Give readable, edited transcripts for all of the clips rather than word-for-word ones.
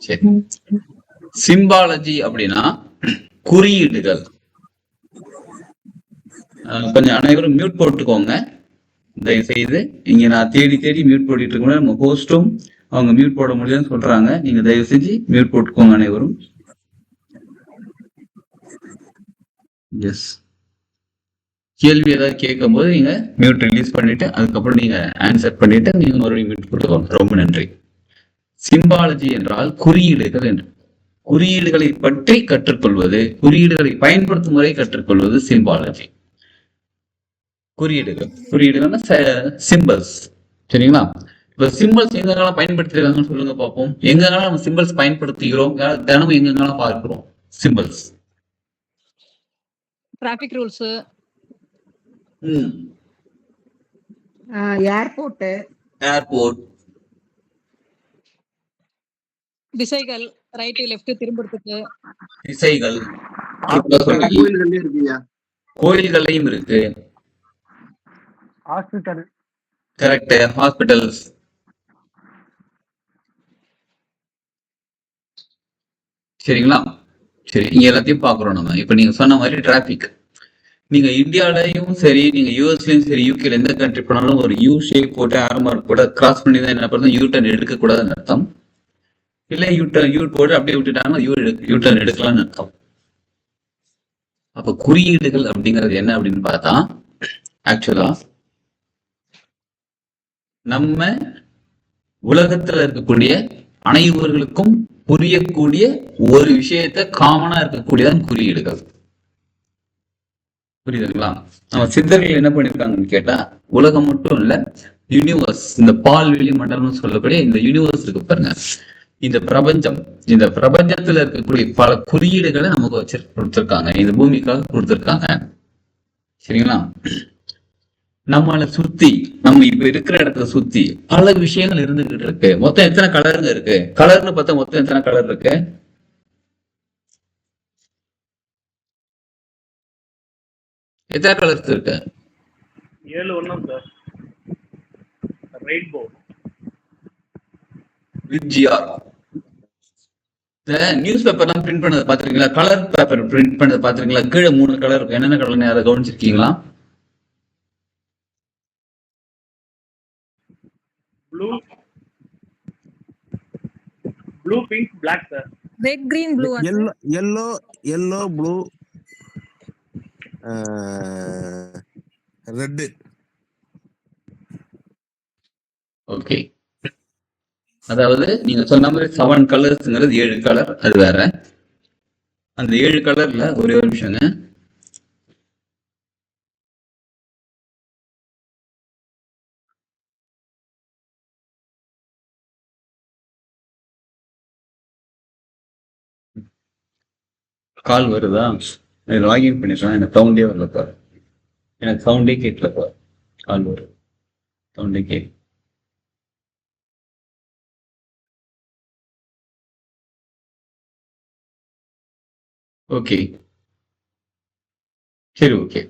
சரி, சிம்பாலஜி அப்படின்னா குறியீடுகள். கொஞ்சம் அனைவரும் மியூட் போட்டுக்கோங்க தயவு செய்து. இங்க நான் தேடி தேடி மியூட் போட்டுட்டு இருக்கேன். நம்ம ஹோஸ்டும் அவங்க மியூட் போட முடியாதுன்னு சொல்றாங்க. நீங்க தயவு செஞ்சு மியூட் போட்டுக்கோங்க அனைவரும். எஸ், கேள்வி ஏதாவது கேட்கும் போது நீங்க மியூட் ரிலீஸ் பண்ணிட்டு அதுக்கப்புறம் நீங்க ஆன்சர் பண்ணிட்டு நீங்க மறுபடியும் மியூட் போட்டுக்கோங்க. ரொம்ப நன்றி. சிம்பாலஜி என்றால் குறியீடுகள் என்று. குறியீடுகளை பற்றி கற்றுக்கொள்வது, குறியீடுகளை பயன்படுத்தும் முறை கற்றுக்கொள்வது சிம்பாலஜி. குறியீடுகள்னா சிம்பிள்ஸ். சரிங்களா? இப்ப சிம்பிள்ஸ் எங்கெல்லாம் பயன்படுத்திருக்காங்கன்னு சொல்லுங்க பார்ப்போம். எங்கெல்லாம் நம்ம சிம்பிள்ஸ் பயன்படுத்துகிறோம், தினமும் எங்கெல்லாம் பார்க்கிறோம் சிம்பிள்ஸ்? டிராபிக் ரூல்ஸ், ஏர்போர்ட், திசைகள், ரைட் லெஃப்ட் திரும்புறதுக்கு திசைகள், கோயில்களையும் இருக்கு. Hospital, correct, hospitals. சரிங்களா? சரி, இங்க எல்லாத்தையும் பாக்குறோம் நம்ம. இப்ப நீங்க சொன்ன மாதிரி டிராபிக், நீங்க இந்தியாலயும் சரி, நீங்க யூஎஸ்லயும் சரி, யூகேல எந்த கண்ட்ரி போனாலும் ஒரு யூ ஷேப் போட்டு ஆரோ மார்க் போட்டு கிராஸ் பண்ணி தான் என்ன பண்ணுறது, யூ டர்ன் எடுக்க கூடாதுன்னு அர்த்தம். இல்ல யூ போட்டு அப்படியே விட்டுட்டாங்கன்னா யூ டர்ன் எடுக்கலாம்னு அர்த்தம். அப்ப குறியீடுகள் அப்படிங்கிறது என்ன அப்படின்னு பார்த்தா, ஆக்சுவலா நம்ம உலகத்துல இருக்கக்கூடிய அனைவர்களுக்கும் புரியக்கூடிய ஒரு விஷயத்த காமனா இருக்கக்கூடியதான் குறியீடுகள். புரியுதுங்களா? நம்ம சித்தர்கள் என்ன பண்ணிருக்காங்கன்னு கேட்டா, உலகம் மட்டும் இல்ல, யூனிவர்ஸ், இந்த பால்வெளி மண்டலம் சொல்லக்கூடிய இந்த யூனிவர்ஸ் இருக்கு பாருங்க, இந்த பிரபஞ்சத்துல இருக்கக்கூடிய பல குறியீடுகளை நமக்கு வச்சு கொடுத்திருக்காங்க, இந்த பூமிக்காக கொடுத்திருக்காங்க. சரிங்களா? நம்மளை சுத்தி, நம்ம இப்ப இருக்கிற இடத்துல சுத்தி பல விஷயங்கள் இருந்துகிட்டு இருக்கு. மொத்தம் எத்தனை கலருங்க இருக்கு? கலர்னு பார்த்தா மொத்தம் எத்தனை கலர் இருக்கு? எத்தனை கலர்ஸ் இருக்கு? 7 ஒண்ணும் சார். Rainbow VGR. நியூஸ் பேப்பர்லாம் பிரிண்ட் பண்ணது பாத்துருக்கீங்களா? கலர் பேப்பர் பிரிண்ட் பண்ணது பாத்துருக்கீங்களா? கீழே 3 கலர் இருக்கும். என்னென்ன கலர்னு யாரை கவனிச்சிருக்கீங்களா? Blue, pink, black sir. Red, green, blue, yellow, blue, red. Okay, அதாவது நீங்க சொன்ன மாதிரி 7 கலர்ஸ்ங்கிறது 7 கலர், அது வேற. அந்த 7 கலர்ல ஒரே ஒரு விஷயங்க, கால் வருதா? லாகின் பண்ணிடுறேன். எனக்கு சவுண்டே வரலப்பா, எனக்கு சவுண்டே கேட்கலப்பா. கால் வரும், சவுண்டே கேட்க. ஓகே, சரி, ஓகே.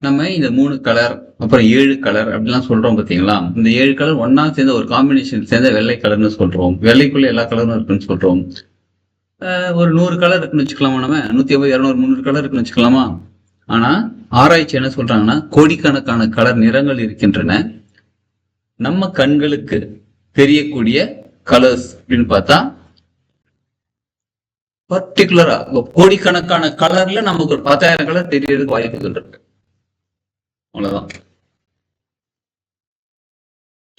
நம்ம இந்த 3 கலர் அப்புறம் 7 கலர் அப்படிலாம் சொல்றோம் பாத்தீங்களா? இந்த 7 கலர் ஒன்னா சேர்ந்த ஒரு காம்பினேஷன் சேர்ந்த வெள்ளை கலர்னு சொல்றோம். வெள்ளைக்குள்ள எல்லா கலரும் இருக்குன்னு சொல்றோம். ஒரு 100 கலர் இருக்குன்னு வச்சுக்கலாமா? நம்ம 150, 200, 300 கலர் இருக்குன்னு வச்சுக்கலாமா? ஆனா ஆராய்ச்சி என்ன சொல்றாங்கன்னா, கோடிக்கணக்கான கலர் நிறங்கள் இருக்கின்றன. நம்ம கண்களுக்கு தெரியக்கூடிய கலர்ஸ் அப்படின்னு பார்த்தா பர்டிகுலரா கோடிக்கணக்கான கலர்ல நமக்கு ஒரு 10,000 கலர் தெரியறதுக்கு வாய்ப்புகள் இருக்கு. அவ்வளவுதான்.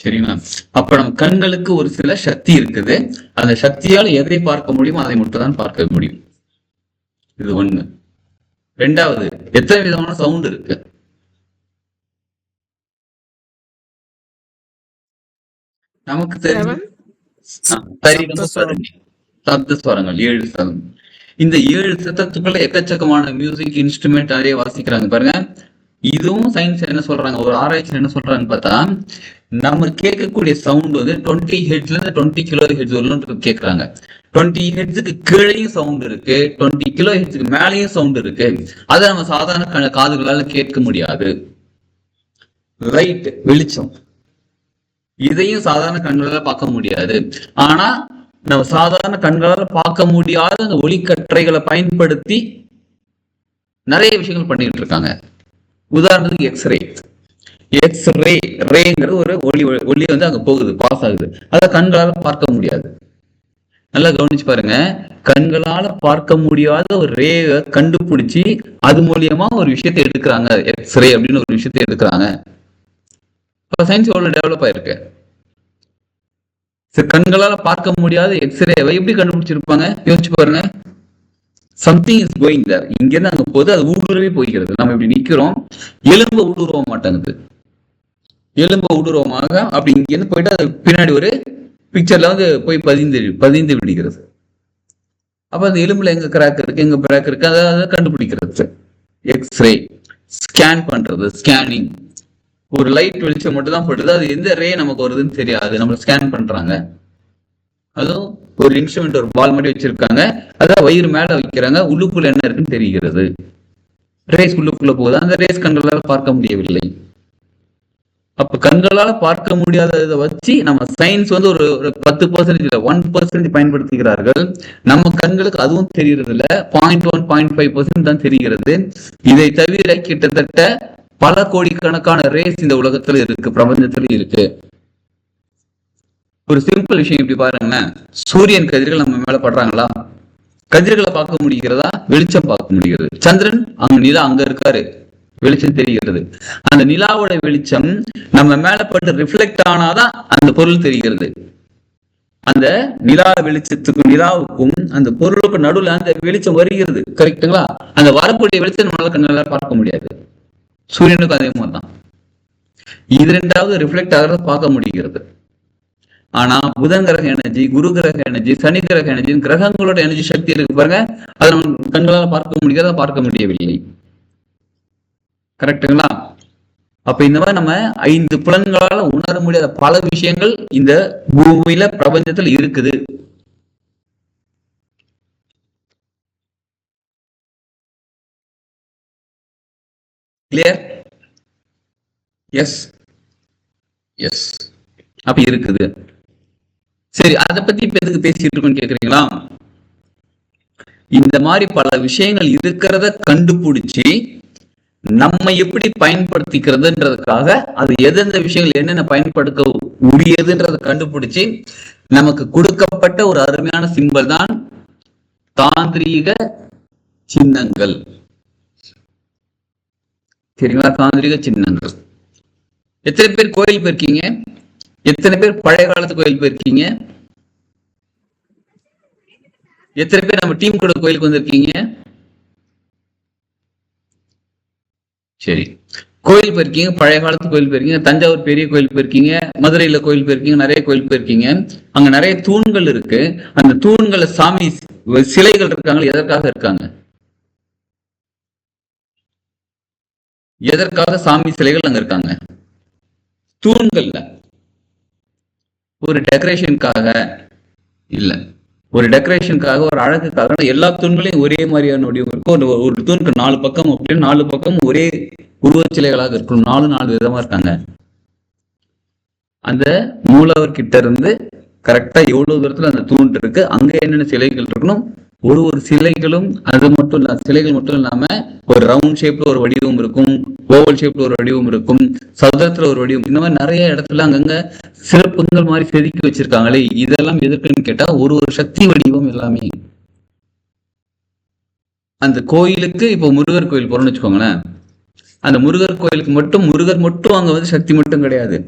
சரிங்களா? அப்ப நம்ம கண்களுக்கு ஒரு சில சக்தி இருக்குது. அந்த சக்தியால எதை பார்க்க முடியுமோ அதை மட்டும் தான் பார்க்க முடியும். இது ஒண்ணு. 2வது, எத்தனை விதமான சவுண்ட் இருக்கு? நமக்கு தெரியும், சப்த ஸ்வரங்கள் 7 சதம். இந்த 7 சத்தத்துக்குள்ள எக்கச்சக்கமான மியூசிக் இன்ஸ்ட்ருமெண்ட் நிறைய வாசிக்கிறாங்க பாருங்க. இதுவும் சயின்ஸ் என்ன சொல்றாங்க, ஒரு ஆராய்ச்சி என்ன சொல்றாங்கன்னு பார்த்தா, நம்ம கேட்கக்கூடிய சவுண்ட் வந்து 20 ஹெர்ட்ஸ்ல இருந்து 20 கிலோ ஹெர்ட்ஸ் வரலும் கேட்கறாங்க. 20 ஹெர்ட்ஸுக்கு கீழேயும் சவுண்ட் இருக்கு, 20 கிலோ ஹெர்ட்ஸுக்கு மேலேயும் சவுண்ட் இருக்கு. அதை நம்ம சாதாரண காதுகளால கேட்க முடியாது. லைட், வெளிச்சம், இதையும் சாதாரண கண்களால பார்க்க முடியாது. ஆனா நம்ம சாதாரண கண்களால பார்க்க முடியாத அந்த ஒளிக்கற்றைகளை பயன்படுத்தி நிறைய விஷயங்கள் பண்ணிட்டு இருக்காங்க. உதாரணத்துக்கு எக்ஸ்ரே. எக்ஸ்ரே ரேங்கிறது ஒரு ஒளி வந்து அங்க போகுது, பாஸ் ஆகுது. அதை கண்களால பார்க்க முடியாது. நல்லா கவனிச்சு பாருங்க. கண்களால பார்க்க முடியாத ஒரு ரேவை கண்டுபிடிச்சி அது மூலியமா ஒரு விஷயத்தை எடுக்கிறாங்க. எக்ஸ்ரே அப்படின்னு ஒரு விஷயத்தை எடுக்கிறாங்க. இப்ப சயின்ஸ் எவ்வளவு டெவலப் ஆயிருக்கு. கண்களால பார்க்க முடியாத எக்ஸ்ரேவை எப்படி கண்டுபிடிச்சிருப்பாங்க யோசிச்சு பாருங்க. Something is going there. இங்க இருந்து அங்க போது அது ஊடுருவே போய்கிறது. நம்ம இப்படி நிக்கிறோம், எலும்பு ஊடுருவ மாட்டேங்குது. எலும்பு ஊடுருவமாக அப்படி இங்க இருந்து போயிட்டு அது பின்னாடி ஒரு பிக்சர்ல வந்து போய் பதிந்து விடுகிறது. அப்ப அந்த எலும்புல எங்க கிராக் இருக்கு, எங்க பிராக் இருக்கு, அதை கண்டுபிடிக்கிறது. எக்ஸ்ரே. ஸ்கேன் பண்றது, ஸ்கேனிங். ஒரு லைட் வெளிச்சம் மட்டும் தான் படுது, அது எந்த ரே நமக்கு வருதுன்னு தெரியாது. நம்ம ஸ்கேன் பண்றாங்க. அதுவும் ஒரு இன்ஸ்ட்ருமெண்ட், ஒரு பால் மாதிரி வச்சிருக்காங்க, அதான் வயிறு மேல வைக்கிறாங்க, உள்ளுக்குள்ள என்ன இருக்குன்னு தெரிகிறது. ரேஸ் உள்ளுக்குள்ள போகுது, அந்த ரேஸ் கண்களால் பார்க்க முடியவில்லை. அப்ப கண்களால பார்க்க முடியாததை வச்சு நம்ம சயின்ஸ் வந்து ஒரு 10% இல்ல 1% பயன்படுத்துகிறார்கள். நம்ம கண்களுக்கு அதுவும் தெரிகிறது இல்ல, 0.1 0.5% தான் தெரிகிறது. இதை தவிர கிட்டத்தட்ட பல கோடிக்கணக்கான ரேஸ் இந்த உலகத்துல இருக்கு, பிரபஞ்சத்துல இருக்கு. ஒரு சிம்பிள் விஷயம் இப்படி பாருங்களேன். சூரியன் கதிர்கள் நம்ம மேல படுறாங்களா? கதிர்களை பார்க்க முடிகிறதா? வெளிச்சம் பார்க்க முடிகிறது. சந்திரன் அங்க நிலா அங்க இருக்காரு, வெளிச்சம் தெரிகிறது. அந்த நிலாவோட வெளிச்சம் நம்ம மேல பட்டு ரிஃப்ளெக்ட் ஆனாதான் அந்த பொருள் தெரிகிறது. அந்த நிலா வெளிச்சத்துக்கும் நிலாவுக்கும் அந்த பொருளுக்கு நடுவில் அந்த வெளிச்சம் வருகிறது. கரெக்டுங்களா? அந்த வரக்கூடிய வெளிச்சம் நம்மளால கண்ணால பார்க்க முடியாது. சூரியனுக்கு அதே மாதிரிதான். இது ரெண்டாவது ரிஃப்ளெக்ட் ஆகிறத பார்க்க முடிகிறது. ஆனா புதன் கிரக எனர்ஜி, குரு கிரக எனர்ஜி, சனி கிரக எனர்ஜி, கிரகங்களோட எனர்ஜி சக்தி இருக்கு பாருங்க, அதை நம்ம கண்களால பார்க்க முடியாத, பார்க்க முடியவில்லை. கரெக்டுங்களா? அப்ப இந்த மாதிரி நம்ம 5 புலன்களால உணர முடியாத பல விஷயங்கள் இந்த பூமியில பிரபஞ்சத்தில் இருக்குது. கிளியர்? எஸ் எஸ் அப்ப இருக்குது. சரி, அதை பத்தி இப்ப எதுக்கு பேசிட்டு இருக்கோம்னு கேக்குறீங்களா? இந்த மாதிரி பல விஷயங்கள் இருக்கிறத கண்டுபிடிச்சி நம்ம எப்படி பயன்படுத்திக்கிறதுன்றதுக்காக அது எந்தெந்த விஷயங்கள் என்னென்ன பயன்படுத்த முடியுதுன்றத கண்டுபிடிச்சு நமக்கு கொடுக்கப்பட்ட ஒரு அருமையான சிம்பல் தான் தாந்திரீக சின்னங்கள். சரிங்களா? தாந்திரீக சின்னங்கள். எத்தனை பேர் கோயில் போயிருக்கீங்க? எத்தனை பேர் பழைய காலத்து கோயில் போயிருக்கீங்க? எத்தனை பேர் நம்ம டீம் கூட கோயிலுக்கு வந்திருக்கீங்க? சரி, கோயில் போயிருக்கீங்க, பழைய காலத்து கோயில் போயிருக்கீங்க, தஞ்சாவூர் பெரிய கோயில் போயிருக்கீங்க, மதுரையில கோயில் போயிருக்கீங்க, நிறைய கோயில் போயிருக்கீங்க. அங்க நிறைய தூண்கள் இருக்கு. அந்த தூண்களை சாமி சிலைகள் இருக்காங்க. எதற்காக இருக்காங்க? எதற்காக சாமி சிலைகள் அங்க இருக்காங்க? தூண்கள்ல ஒரு டெக்கரேஷனுக்காக இல்ல, ஒரு டெக்கரேஷனுக்காக, ஒரு அழகுக்காக. எல்லா தூண்களையும் ஒரே மாதிரியான வடிவம் இருக்கும். ஒரு தூணுக்கு 4 பக்கம் அப்படின்னு 4 பக்கம் ஒரே உருவச்சிலைகளாக இருக்கும். 4 விதமா இருக்காங்க. அந்த மூலவர் கிட்ட இருந்து கரெக்டா எவ்வளவு தூரத்துல அந்த தூண் இருக்கு, அங்க என்னென்ன சிலைகள் இருக்கணும். ஒரு சிலைகளும் அது மட்டும் இல்ல, சிலைகள் மட்டும் இல்லாம ஒரு ரவுண்ட் ஷேப்ல ஒரு வடிவம் இருக்கும், ஓவல் ஷேப்ல ஒரு வடிவம் இருக்கும், சதுரத்துல ஒரு வடிவம். இந்த மாதிரி நிறைய இடத்துல அங்கங்க சிறப்புங்கள் மாதிரி செதுக்கி வச்சிருக்காங்களே. இதெல்லாம் எதற்குன்னு கேட்டா ஒரு சக்தி வடிவம் எல்லாமே. அந்த கோயிலுக்கு இப்போ முருகர் கோயில் போறோம்னு வச்சுக்கோங்களேன். அந்த முருகர் கோயிலுக்கு மட்டும் முருகர் மட்டும் அங்க வந்து சக்தி மட்டும் கிடையாது.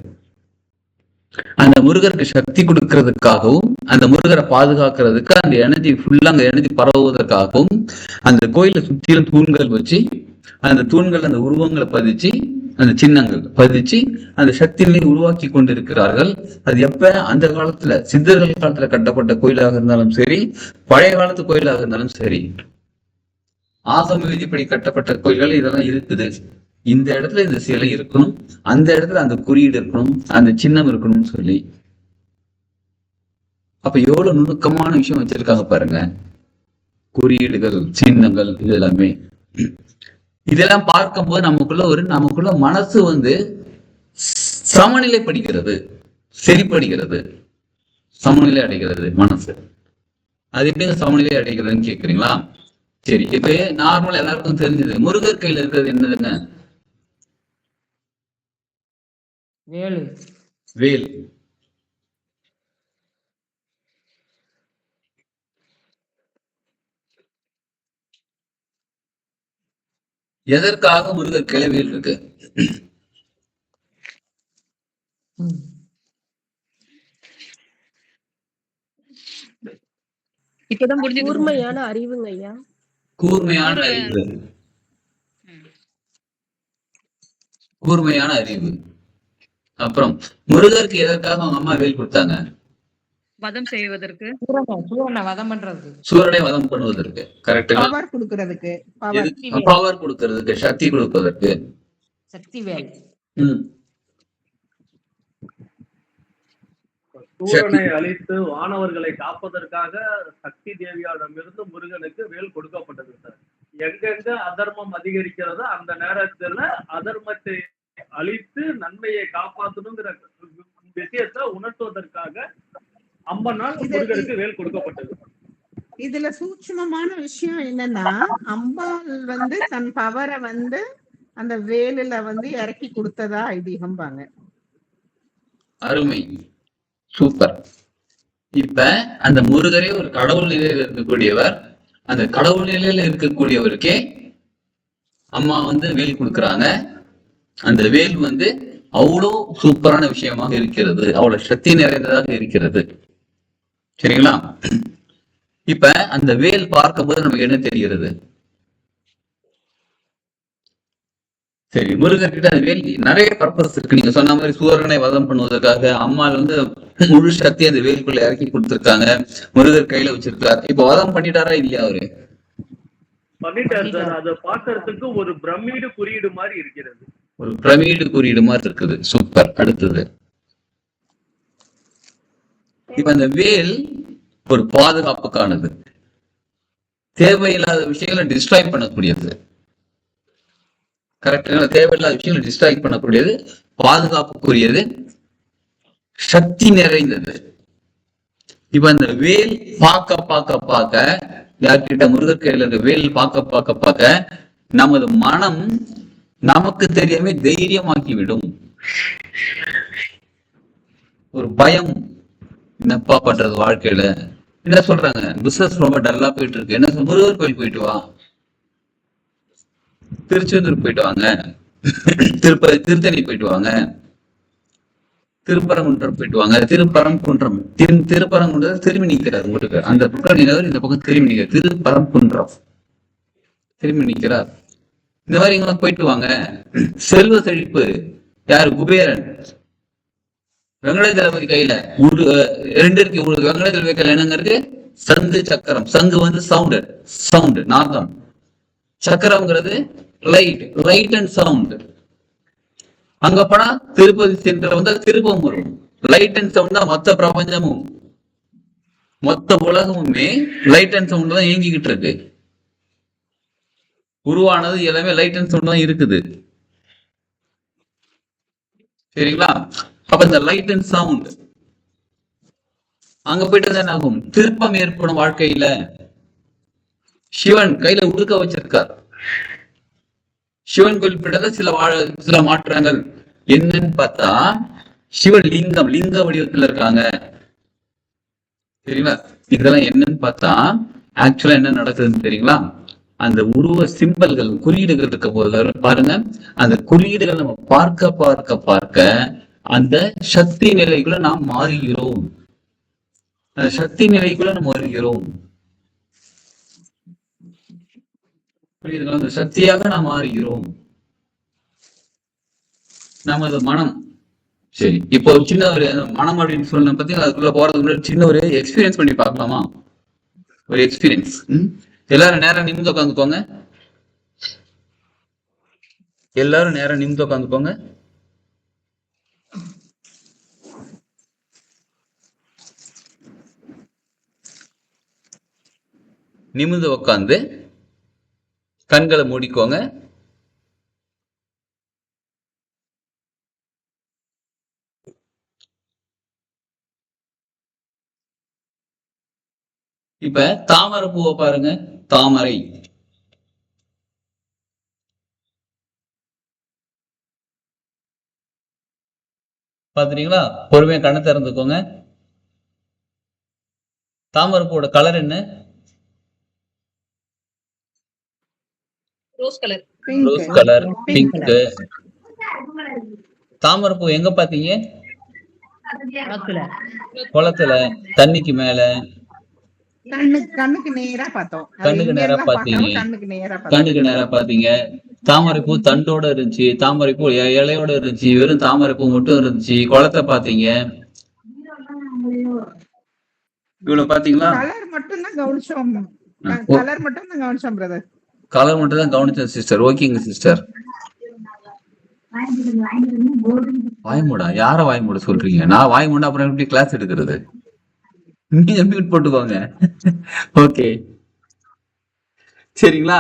அந்த முருகருக்கு சக்தி கொடுக்கறதுக்காகவும், அந்த முருகரை பாதுகாக்கிறதுக்கு, அந்த எனர்ஜி ஃபுல்லா அங்க எனர்ஜி பரவுவதற்காகவும் அந்த கோயிலை சுற்றிலும் தூண்கள் வச்சு, அந்த தூண்கள் அந்த உருவங்களை பதிச்சு, அந்த சின்னங்கள் பதிச்சு அந்த சக்தியை உருவாக்கி கொண்டிருக்கிறார்கள். அது எப்ப? அந்த காலத்துல சித்தர்கள் காலத்துல கட்டப்பட்ட கோயிலாக இருந்தாலும் சரி, பழைய காலத்து கோயிலாக இருந்தாலும் சரி, ஆகம விதிப்படி கட்டப்பட்ட கோயில்கள் இதெல்லாம் இருக்குது. இந்த இடத்துல இந்த சிலை இருக்கணும், அந்த இடத்துல அந்த குறியீடு இருக்கணும், அந்த சின்னம் இருக்கணும்னு சொல்லி. அப்ப எவ்வளவு நுணுக்கமான விஷயம் வச்சிருக்காங்க பாருங்க. குறியீடுகள், சின்னங்கள், இது எல்லாமே. இதெல்லாம் பார்க்கும்போது நமக்குள்ள மனசு வந்து சமநிலைப்படுகிறது. செறிப்படைகிறது, சமநிலை அடைகிறது மனசு. அது எப்படி சமநிலை அடைகிறதுன்னு கேக்குறீங்களா? சரி, இப்ப நார்மல் எல்லாருக்கும் தெரிஞ்சது முருகர் கையில இருக்கிறது என்னதுங்க? வேலு. வேல். எதற்காக முருகர் கையில வேல் இருக்கு? இப்பதான் புரிஞ்சுது. கூர்மையான அறிவுங்க ஐயா. கூர்மையான அறிவு. கூர்மையான அறிவு. அப்புறம் முருகருக்கு எதற்காக அவங்க அம்மா வேல் கொடுத்தாங்க? வதம் செய்வதற்கு, சூரனை வதம் பண்றது. சூரனை வதம் பண்ணுவதற்கு. கரெக்டுங்களா? பவர் கொடுக்கறதுக்கு. பவர் கொடுக்கறதுக்கு, சக்தி கொடுப்பதற்கு. சக்தி வேல். சூரனை அழித்து வானவர்களை காப்பதற்காக சக்தி தேவியாரிடமிருந்து முருகனுக்கு வேல் கொடுக்கப்பட்டது சார். எங்கெங்க அதர்மம் அதிகரிக்கிறதோ அந்த நேரத்துல அதர்மத்தை அழித்து நன்மையை காப்பாற்றணுங்கிற விஷயத்தை உணர்த்துவதற்காக அம்மனால் முருகனுக்கு வேல் கொடுக்கப்பட்டது. இதுல சூட்சுமமான விஷயம் என்னன்னா, அம்பாள் தன் பவரை அந்த வேலுல இறக்கி கொடுத்ததா ஐதீகம்பாங்க. அருமை, சூப்பர். இப்ப அந்த முருகரே ஒரு கடவுள் நிலையில இருக்கக்கூடியவர். அந்த கடவுள் நிலையில இருக்கக்கூடியவருக்கே அம்மா வேல் கொடுக்கறாங்க. அந்த வேல் அவ்வளோ சூப்பரான விஷயமாக இருக்கிறது, அவ்வளவு சக்தி நிறைந்ததாக இருக்கிறது. சரிங்களா? இப்ப அந்த வேல் பார்க்கும் போது நமக்கு என்ன தெரிகிறது? சரி, முருகர் கிட்ட அந்த வேல் நிறைய பர்பஸ் இருக்கு. நீங்க சொன்ன மாதிரி சூரனை வதம் பண்ணுவதற்காக அம்மாள் முழு சக்தி அந்த வேலுக்குள்ள இறக்கி கொடுத்திருக்காங்க, முருகர் கையில வச்சிருக்காரு. இப்ப வதம் பண்ணிட்டாரா இல்லையா? அவரு பண்ணிட்டாரு சார். அதை பார்க்கறதுக்கு ஒரு பிரமிடு குறியீடு மாதிரி இருக்கிறது. ஒரு பிரமிடு குறியீடு மாதிரி இருக்குது. சூப்பர். அடுத்தது, இப்ப அந்த வேல் ஒரு பாதுகாப்புக்கானது, தேவையில்லாத விஷயங்களை டிஸ்ட்ராய் பண்ணக்கூடியது. கரெக்டா? தேவையில்லாத விஷயங்களை டிஸ்ட்ராய் பண்ணக்கூடியது, பாதுகாப்புக்குரியது, சக்தி நிறைந்தது. இப்ப அந்த வேல் பார்க்க யார்கிட்ட முருகர் கையில இருக்க வேல் பார்க்க நமது மனம் நமக்கு தெரியாம தைரியமாக்கிவிடும். ஒரு பயம், என்னப்பா பண்றது வாழ்க்கையில, என்ன சொல்றாங்க, பிசினஸ் ரொம்ப டல்லா போயிட்டு இருக்கு, என்ன முருகர் கோயில் போயிட்டு வா, திருச்செந்தூர் போயிட்டு வாங்க, திருத்தணி போயிட்டு வாங்க, திருப்பரங்குன்றம் போயிட்டு வாங்க. திருப்பரங்குன்றம் திரும்பி நிற்கிறார் உங்களுக்கு. அந்த பக்கம் இந்த பக்கம் திரும்பி நிற்கிறார். திருப்பரங்குன்றம் திரும்பி நிற்கிறார். இந்த மாதிரி இங்க போயிட்டு வாங்க. செல்வ செழிப்பு. யாரு? குபேரன். வெங்கடாஜலபதி கையில ரெண்டு இருக்கு உங்களுக்கு. வெங்கடாஜலபதி கையில என்னங்க இருக்கு? சங்கு, சக்கரம். சங்கு சவுண்ட், நாதம். சக்கரம்ங்கிறது லைட் அண்ட் சவுண்ட். அங்க போனா திருப்பதி சென்டர் திருப்பம் வரும். லைட் அண்ட் சவுண்ட் தான் மொத்த பிரபஞ்சமும், மொத்த உலகமுமே லைட் அண்ட் சவுண்ட் தான் இயங்கிக்கிட்டு இருக்கு. உருவானது எல்லாமே லைட் அண்ட் சவுண்ட் தான் இருக்குது. சரிங்களா? அப்ப இந்த லைட் அண்ட் சவுண்ட் அங்க போயிட்டு என்ன ஆகும்? திருப்பம் ஏற்படும் வாழ்க்கையில. சிவன் கையில உடுக்க வச்சிருக்கார். சிவன் குறிப்பிட்டத சில மாற்றங்கள் என்னன்னு பார்த்தா, சிவலிங்கம் லிங்க வடிவத்துல இருக்காங்க. சரிங்களா? இதெல்லாம் என்னன்னு பார்த்தா ஆக்சுவலா என்ன நடக்குதுன்னு தெரியுங்களா? அந்த உருவ சிம்பல்கள், குறியீடுகள் இருக்க போது பாருங்க, அந்த குறியீடுகள் நம்ம பார்க்க அந்த சக்தி நிலைக்குள்ள நாம் மாறுகிறோம். அந்த சக்தி நிலைக்குள்ள நம்ம வருகிறோம். புரியுதுங்களா? அந்த சக்தியாக நாம் மாறுகிறோம். நமது மனம். சரி, இப்போ ஒரு சின்ன ஒரு மனம் அப்படின்னு சொல்ல பத்தி அதுக்குள்ள போறதுக்கு முன்னாடி சின்ன ஒரு எக்ஸ்பீரியன்ஸ் பண்ணி பார்க்கலாமா? ஒரு எக்ஸ்பீரியன்ஸ். எல்லாரும் நேரம் நிமிந்து உட்காந்துக்கோங்க. எல்லாரும் நேரம் நிமிந்து உட்காந்துக்கோங்க. நிமிந்து உட்காந்து கண்களை மூடிக்கோங்க. இப்ப தாமரை பூவை பாருங்க, தாமரை. பாத்துறீங்களா? பொறுமையா கண்ணை திறந்துக்கோங்க. தாமரை பூவோட கலர் என்ன? Rose colour. Rose colour, pink. தாமரை பூ எங்க பாத்தீங்க? குளத்துல, தண்ணிக்கு மேல, கண்ணுக்கு நேரா பார்த்தோம். கண்ணுக்கு நேரா பாத்தீங்க. கண்ணுக்கு நேரா பாத்தீங்க. தாமரை பூ தண்டோட இருந்துச்சு, தாமரை பூ இலையோட இருந்துச்சு, வெறும் தாமரை பூ மட்டும் இருந்துச்சு. குளத்தை பாத்தீங்க. இவ்வளவு பாத்தீங்களா? கலர் மட்டும் தான் கவனிச்சோம். பிரதர். கலர் மட்டும் தான் கவனிச்சேன் சிஸ்டர். ஓகேங்க சிஸ்டர். வாய்மூடா? யார வாய்மூட சொல்றீங்க? நான் வாய்மூட அப்புறம் எப்படி கிளாஸ் எடுக்கிறது? நீங்க மியூட் போட்டுக்கோங்க. ஓகே, சரிங்களா?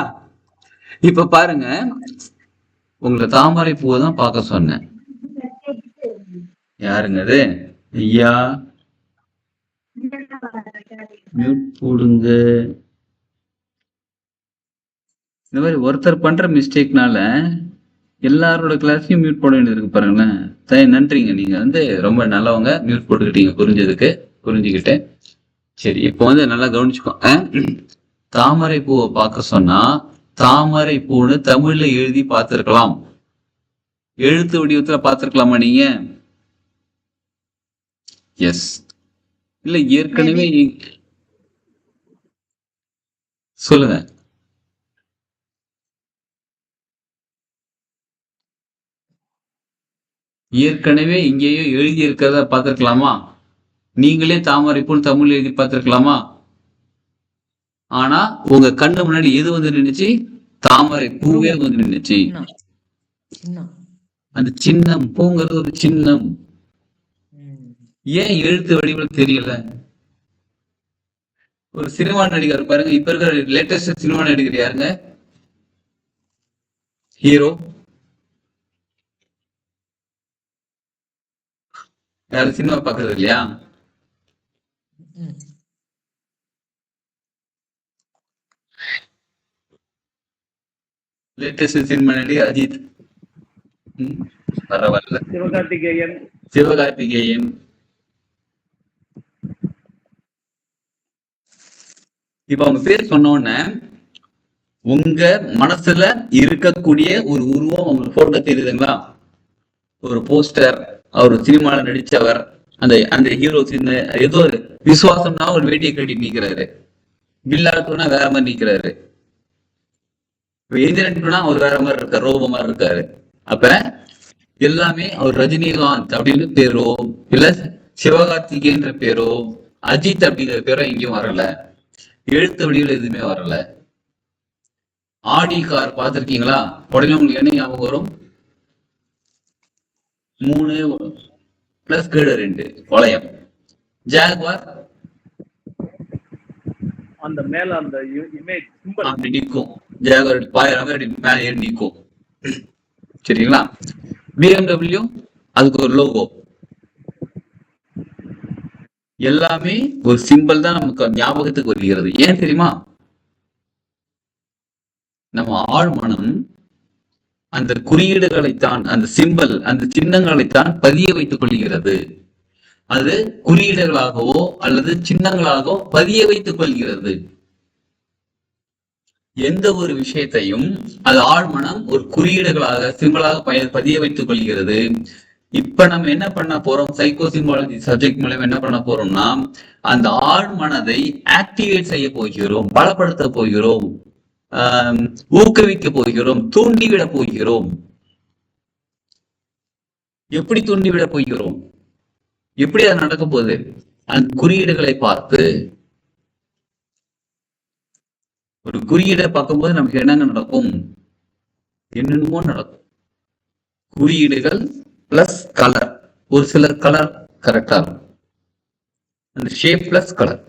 இப்ப பாருங்க, உங்களை தாமரை பூவை தான் பார்க்க சொன்னேன். யாருங்க அது? ஐயா மியூட் போடுங்க. இந்த மாதிரி ஒருத்தர் பண்ற மிஸ்டேக்னால எல்லாரோட கிளாஸையும் மியூட் போட வேண்டியது இருக்கு பாருங்களேன். நன்றிங்க, நீங்க வந்து ரொம்ப நல்லவங்க. மியூட் போட்டுக்கிட்டீங்க, புரிஞ்சுக்கிட்டேன். சரி, இப்போ வந்து நல்லா கவனிச்சுக்கோ. தாமரை பூவை பார்க்க சொன்னா தாமரை பூன்னு தமிழ்ல எழுதி பார்த்திருக்கலாம். எழுத்து வடிவத்துல பார்த்திருக்கலாமா நீங்க? எஸ். இல்ல ஏற்கனவே சொல்லுங்க. ஏற்கனவே இங்கேயோ எழுதி இருக்கிறத பார்த்திருக்கலாமா? நீங்களே தாமரை பூன்னு தமிழ் எழுதி பார்த்திருக்கலாமா? ஆனா உங்க கண்ணு முன்னாடி எது வந்து நின்னுச்சு? தாமரை பூவே வந்து நின்னுச்சு. அந்த சின்னம், பூங்கிறது ஒரு சின்னம். ஏன் எழுத்து வடிவில் தெரியல? ஒரு சினிமா நடிகர் பாருங்க, இப்ப இருக்கிற லேட்டஸ்ட் சினிமா நடிகர் யாருங்க? ஹீரோ யாரும் சினிமா பாக்குறது இல்லையா? லேட்டஸ்ட் சினிமா நடிகர் அஜித். பரவாயில்ல. சிவகார்த்திகேயன். இப்ப அவங்க பேர் சொன்ன உடனே உங்க மனசுல இருக்கக்கூடிய ஒரு உருவம் உங்களுக்கு போட்டோ தெரியுதுங்களா? ஒரு போஸ்டர், அவர் சினிமால நடிச்சவர், அந்த ஹீரோ சின்ன ஏதோ ஒரு விசுவாசம்னா ஒரு வேட்டியை கட்டி நிக்கிறாரு, வில்லாட்டுனா வேற மாதிரி நிக்கிறாரு, எந்திரன்ட்டுனா அவர் வேற மாதிரி இருக்காரு, ரோப மாதிரி இருக்காரு. அப்ப எல்லாமே அவர் ரஜினிகாந்த் அப்படின்னு பேரோ இல்ல சிவகார்த்திகேன்ற பேரோ அஜித் அப்படிங்கிற பேரோ எங்கேயும் வரல. எழுத்து வடிவில் எதுவுமே வரல. ஆடி கார் பார்த்திருக்கீங்களா? உடனே உங்களுக்கு என்ன ஞாபகம் வரும்? 3 பிளஸ் கீழே 2 வளையம். ஜாகுவார் அந்த மேல அந்த இமேஜ் சிம்பல் அப்படி நிற்கும். ஜாகுவார் பாயிரம் மேல ஏறி நிற்கும். சரிங்களா? BMW அதுக்கு ஒரு லோகோ. எல்லாமே ஒரு சிம்பிள் தான் நமக்கு ஞாபகத்துக்கு வருகிறது. ஏன் தெரியுமா? நம்ம ஆழ்மனம் அந்த குறியீடுகளைத்தான், அந்த சிம்பல், அந்த சின்னங்களைத்தான் பதிய வைத்துக் கொள்கிறது. அது குறியீடுகளாகவோ அல்லது சின்னங்களாகவோ பதிய வைத்துக் கொள்கிறது. எந்த ஒரு விஷயத்தையும் அது ஆழ்மனம் ஒரு குறியீடுகளாக, சிம்பிளாக பதிய வைத்துக் கொள்கிறது. இப்ப நம்ம என்ன பண்ண போறோம்? சைக்கோ சிம்பாலஜி சப்ஜெக்ட் மூலம் என்ன பண்ண போறோம்னா, அந்த ஆழ்மனதை ஆக்டிவேட் செய்ய போகிறோம், பலப்படுத்த போகிறோம், ஊக்குவிக்க போகிறோம், தூண்டிவிட போகிறோம். எப்படி தூண்டிவிட போகிறோம்? எப்படி அது நடக்க போகுது? அந்த குறியீடுகளை பார்த்து. ஒரு குறியீடை பார்க்கும்போது நமக்கு என்னங்க நடக்கும்? என்னென்னமோ நடக்கும். குறியீடுகள் பிளஸ் கலர். ஒரு சில கலர் கரெக்டா இருக்கும். அந்த ஷேப் பிளஸ் கலர்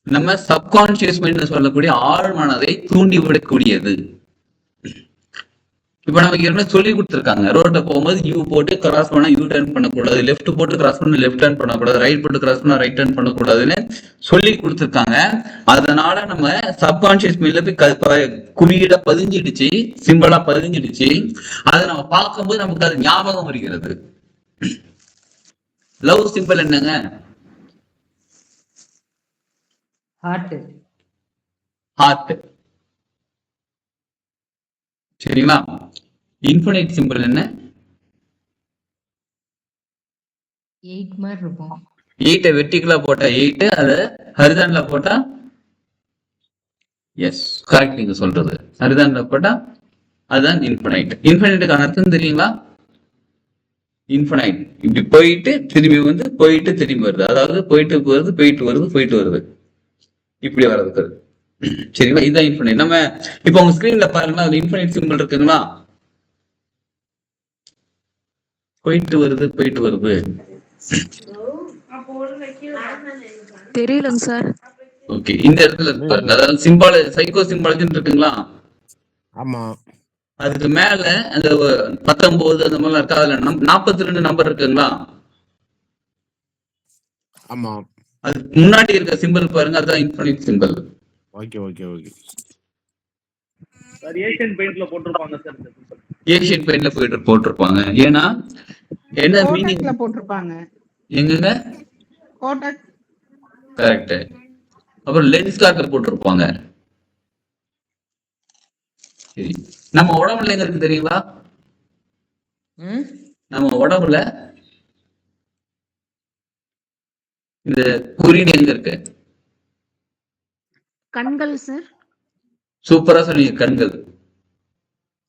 நம்ம சப்கான்சியஸ் மைண்ட் சொல்லக்கூடிய ஆழ்மனதை தூண்டிவிடக்கூடியது. இப்ப நமக்கு ஏற்கனவே சொல்லி கொடுத்துருக்காங்க, ரோட்ல போகும்போது யூ போட்டு கிராஸ் பண்ணா யூ டர்ன் பண்ணக்கூடாது, லெஃப்ட் போட்டு கிராஸ் பண்ணா லெஃப்ட் டர்ன் பண்ணக்கூடாது, ரைட் போட்டு கிராஸ் பண்ணா ரைட் டர்ன் பண்ணக்கூடாதுன்னு சொல்லி கொடுத்துருக்காங்க. அதனால நம்ம சப்கான்சியஸ் மைண்ட்ல போய் குறியீடா பதிஞ்சிடுச்சு, சிம்பிளா பதிஞ்சிடுச்சு. அதை நம்ம பார்க்கும்போது நமக்கு அது ஞாபகம் வருகிறது. லவ் சிம்பிள் என்னங்க? ஹார்ட். ஹார்ட். சரிங்களா? இன்ஃபினைட் சிம்பிள் என்ன? 8 மாதிரி இருக்கும். 8 வெர்டிகலா போட்டா 8, அத ஹரிசாண்டலா போட்டா எஸ் கரெக்ட். நீங்க சொல்றது ஹரிசாண்டலா போட்டா அதுதான் இன்ஃபினைட். இன்ஃபினைட்டுக்கான அர்த்தம் தெரியுங்களா? இன்ஃபினைட் இப்படி போயிட்டு திரும்பி வந்து போயிட்டு திரும்பி வருது, அதாவது போயிட்டு வருது போயிட்டு வருது போயிட்டு வருது, இப்படி வர்றதுக்கு. சரிங்களா? இதுதான் இன்ஃபினைட். நம்ம இப்ப உங்க ஸ்கிரீன்ல பாருங்களா, அது இன்ஃபினைட் சிம்பிள் இருக்குங்களா? போயிட்டு வருது போயிட்டு வருது. தெரியலங்க சார். ஓகே, இந்த இடத்துல பாருங்க, அதாவது சிம்பால சைக்கோ சிம்பாலஜின்னு இருக்குங்களா? ஆமா. அதுக்கு மேல அந்த 19 அந்த மாதிரிலாம் இருக்கா, அதுல 42 நம்பர் இருக்குங்களா? ஆமா. அதுக்கு முன்னாடி இருக்க சிம்பிள் பாருங்க, அதுதான் infinite simple. Okay okay okay. Sir Asian பெயிண்ட்ல போட்டிருப்பாங்க சார் இந்த symbol. ஏஷியன் பெயிண்ட்ல போட்டிருப்பாங்க. ஏன்னா என்ன மீனிங் கோட்டக்ல போட்டிருப்பாங்க. எங்கங்க? கோட்டக். கரெக்ட். அப்புறம் லென்ஸ் கார்ட்ல போட்டிருப்பாங்க. சரி, நம்ம உடம்புல எங்க இருக்கு தெரியுங்களா? நம்ம உடம்புல இந்த குறியீடு எங்க இருக்கு? கண்கள் சார். சூப்பரா சொன்னீங்க, கண்கள்.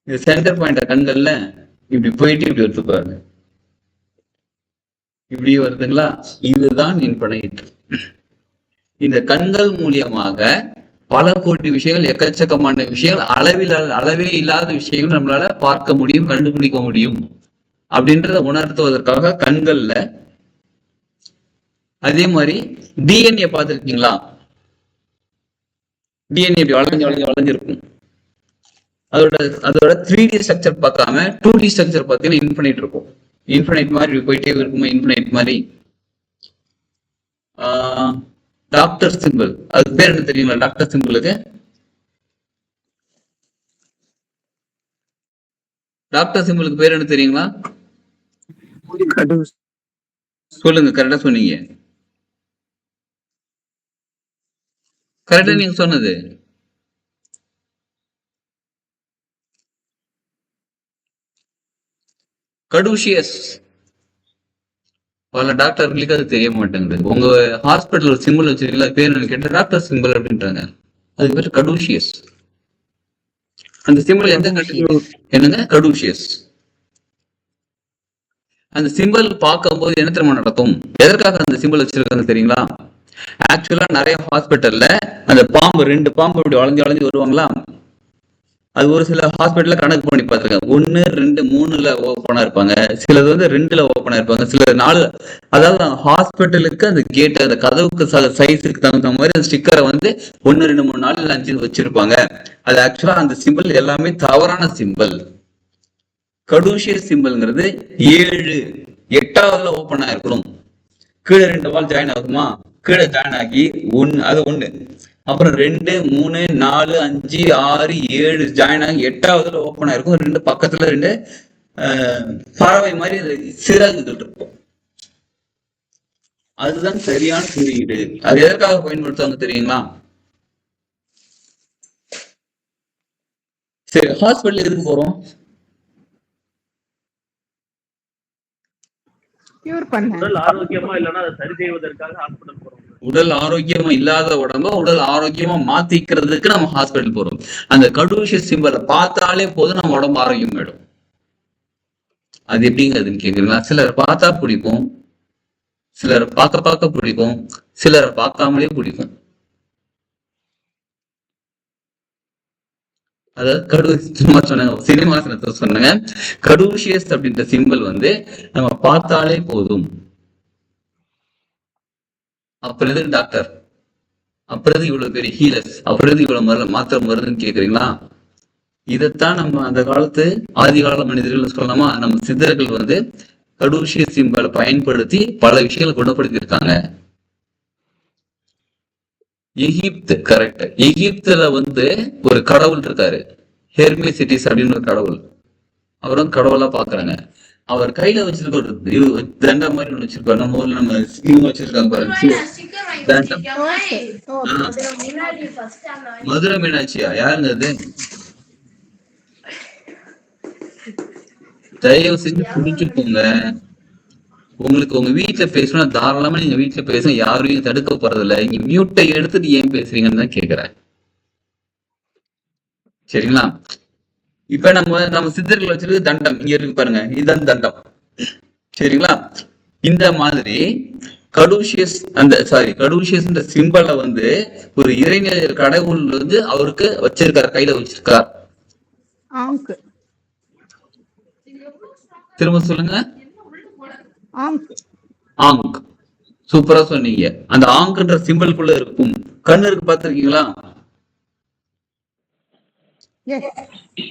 இந்த சென்டர் பாயிண்ட் கண்கள்ல இப்படி போயிட்டு இப்படி எடுத்து பாருங்க, இப்படி வருதுங்களா? இதுதான் இன்ஃபினைட். இந்த கண்கள் மூலியமாக பல கோடி விஷயங்கள், எக்கச்சக்கமான விஷயங்கள், அளவே இல்லாத விஷயங்கள் நம்மளால பார்க்க முடியும், கண்டுபிடிக்க முடியும். அப்படின்றத உணர்த்துவதற்காக கண்கள்ல. அதே மாதிரி டிஎன்ஏ பார்த்துருக்கீங்களா? டிஎன்ஏ இப்படி வளைஞ்சிருக்கும். அதோட 3D ஸ்ட்ரக்சர் பார்க்காம 2D ஸ்ட்ரக்சர் பார்த்தீங்கன்னா இன்ஃபினைட் இருக்கும். இன்ஃபினைட் மாதிரி போயிட்டே இருக்குமா? இன்ஃபினைட் மாதிரி. டாக்டர் சிம்பிள், அது பேர் என்ன தெரியுங்களா? டாக்டர் சிம்பிளுக்கு பேர் என்ன தெரியுங்களா? சொல்லுங்க, கரெக்டா சொன்னீங்க. கரெக்டா நீங்க சொன்னது. கடூஷியஸ். பல டாக்டர்களுக்கு அது தெரிய மாட்டேங்குது. உங்க ஹாஸ்பிட்டல் ஒரு சிம்பிள் வச்சிருக்கீங்களா, பேர் என்ன கேட்டா டாக்டர் சிம்பிள் அப்படின்றாங்க. அது பேர் கடூஷியஸ். அந்த சிம்பிள் எந்த என்னங்க? கடூஷியஸ். அந்த சிம்பிள் பார்க்கும்போது என்ன தெரியுமா நடக்கும்? எதற்காக அந்த சிம்பிள் வச்சிருக்காங்க தெரியுங்களா? ஆக்சுவலா நிறைய ஹாஸ்பிட்டல்ல அந்த பாம்பு, 2 பாம்பு இப்படி வளைஞ்சு வருவாங்களா? அது ஒரு சில ஹாஸ்பிட்டல்ல கணக்கு பண்ணி பார்த்திருக்கேன். 1, 2, 3ல ஓப்பனா இருப்பாங்க, சிலது வந்து 2ல ஓப்பனா இருப்பாங்க, சில 4. அதாவது ஹாஸ்பிட்டலுக்கு அந்த கேட், அந்த கதவுக்கு சைஸுக்கு தகுந்த மாதிரி அந்த ஸ்டிக்கரை வந்து 1, 2, 3, 4, 5 வச்சிருப்பாங்க. அது ஆக்சுவலா அந்த சிம்பிள் எல்லாமே தவறான சிம்பிள். கடூஷியஸ் சிம்பிள்ங்கிறது 7, 8வதுல ஓப்பனா இருக்கணும். கீழே 2 வால் ஜாயின் ஆகுமா? கீழே ஜாயின் ஆகி 1, அது 1. அப்புறம் 2, 3, 4, 5, 6, 7 ஜாயின் ஆகி 8வதுல ஓப்பன் ஆயிருக்கும். 2 பக்கத்துல 2 பறவை மாதிரி சிறகுகள் இருக்கும். அதுதான் சரியான குறியீடு. அது எதற்காக பயன்படுத்துவாங்க தெரியுங்களா? சரி, ஹாஸ்பிட்டல் எதுக்கு போறோம்? கியூர் பண்ண. உடல் ஆரோக்கியமா இல்லைன்னா அதை சரி செய்வதற்காக ஹாஸ்பிட்டல் போறோம். உடல் ஆரோக்கியமா இல்லாத உடம்ப உடல் ஆரோக்கியமா மாத்திக்கிறதுக்கு நம்ம ஹாஸ்பிட்டல் போறோம். அந்த கடூஷியஸ் சிம்பலை பார்த்தாலே போதும் நம்ம உடம்பு ஆரோக்கியம் ஆயிடும். அது எப்படிங்கிறதுன்னு கேக்குறீங்களா? சிலர் பார்த்தா பிடிக்கும், சிலர் பார்க்க பிடிக்கும், சிலரை பார்க்காமலே பிடிக்கும். அதாவது சினிமாசனத்தை சொன்னாங்க, கடூஷியஸ் அப்படின்ற சிம்பிள் வந்து நம்ம பார்த்தாலே போதும். அப்புறம் எதுக்கு டாக்டர்? அப்புறம் எதுக்கு இவ்வளவு பெரிய ஹீலர்ஸ்? அப்புறம் எதுக்கு இவ்வளவு மாத்திரை மருந்துன்னு கேக்குறீங்களா? இதைத்தான் நம்ம அந்த காலத்து ஆதிகால மனிதர்கள் சொல்லலாமா, நம்ம சித்தர்கள் வந்து கடூஷியஸ் சிம்பலை பயன்படுத்தி பல விஷயங்களை குணப்படுத்தி இருக்காங்க. எகிப்து, கரெக்ட். எகிப்துல வந்து ஒரு கடவுள் இருக்காரு, ஹெர்மிசிட்டிஸ் அப்படின்னு ஒரு கடவுள். அவர் வந்து கடவுளா பாக்குறாங்க. அவர் கையில வச்சிருக்க ஒரு தண்டை மாதிரி ஒண்ணு வச்சிருப்பாரு. நம்ம ஊர்ல நம்ம ஸ்கீம் வச்சிருக்காங்க பாருங்க, தண்டம். மதுரை மீனாட்சியா? யாருங்க அது? தயவு செஞ்சு புரிஞ்சுக்கோங்க. உங்களுக்கு உங்க வீட்டுல பேசணும் தாராளமா நீங்க வீட்டுல பேசணும், யாரையும் தடுக்க போறது இல்ல. இங்க மியூட்டை எடுத்துட்டு ஏன் பேசுறீங்கன்னு தான் கேக்குறேன். சரிங்களா? இப்ப நம்ம சித்தர்கள் வச்சிருக்க தண்டம் இங்க இருக்கு பாருங்க, இதுதான் தண்டம். சரிங்களா? இந்த மாதிரி கடூஷியஸ் கடூஷியஸ் சிம்பலை வந்து ஒரு இறைநிலை கடவுள் வந்து அவருக்கு வச்சிருக்காரு, கையில வச்சிருக்கார். திரும்ப சொல்லுங்க. ஆங்க். சூப்பரா சொன்னீங்க. அந்த ஆங்க்ன்ற சிம்பிள்குள்ள இருக்கும் கண்ணு இருக்கு, பாத்திருக்கீங்களா?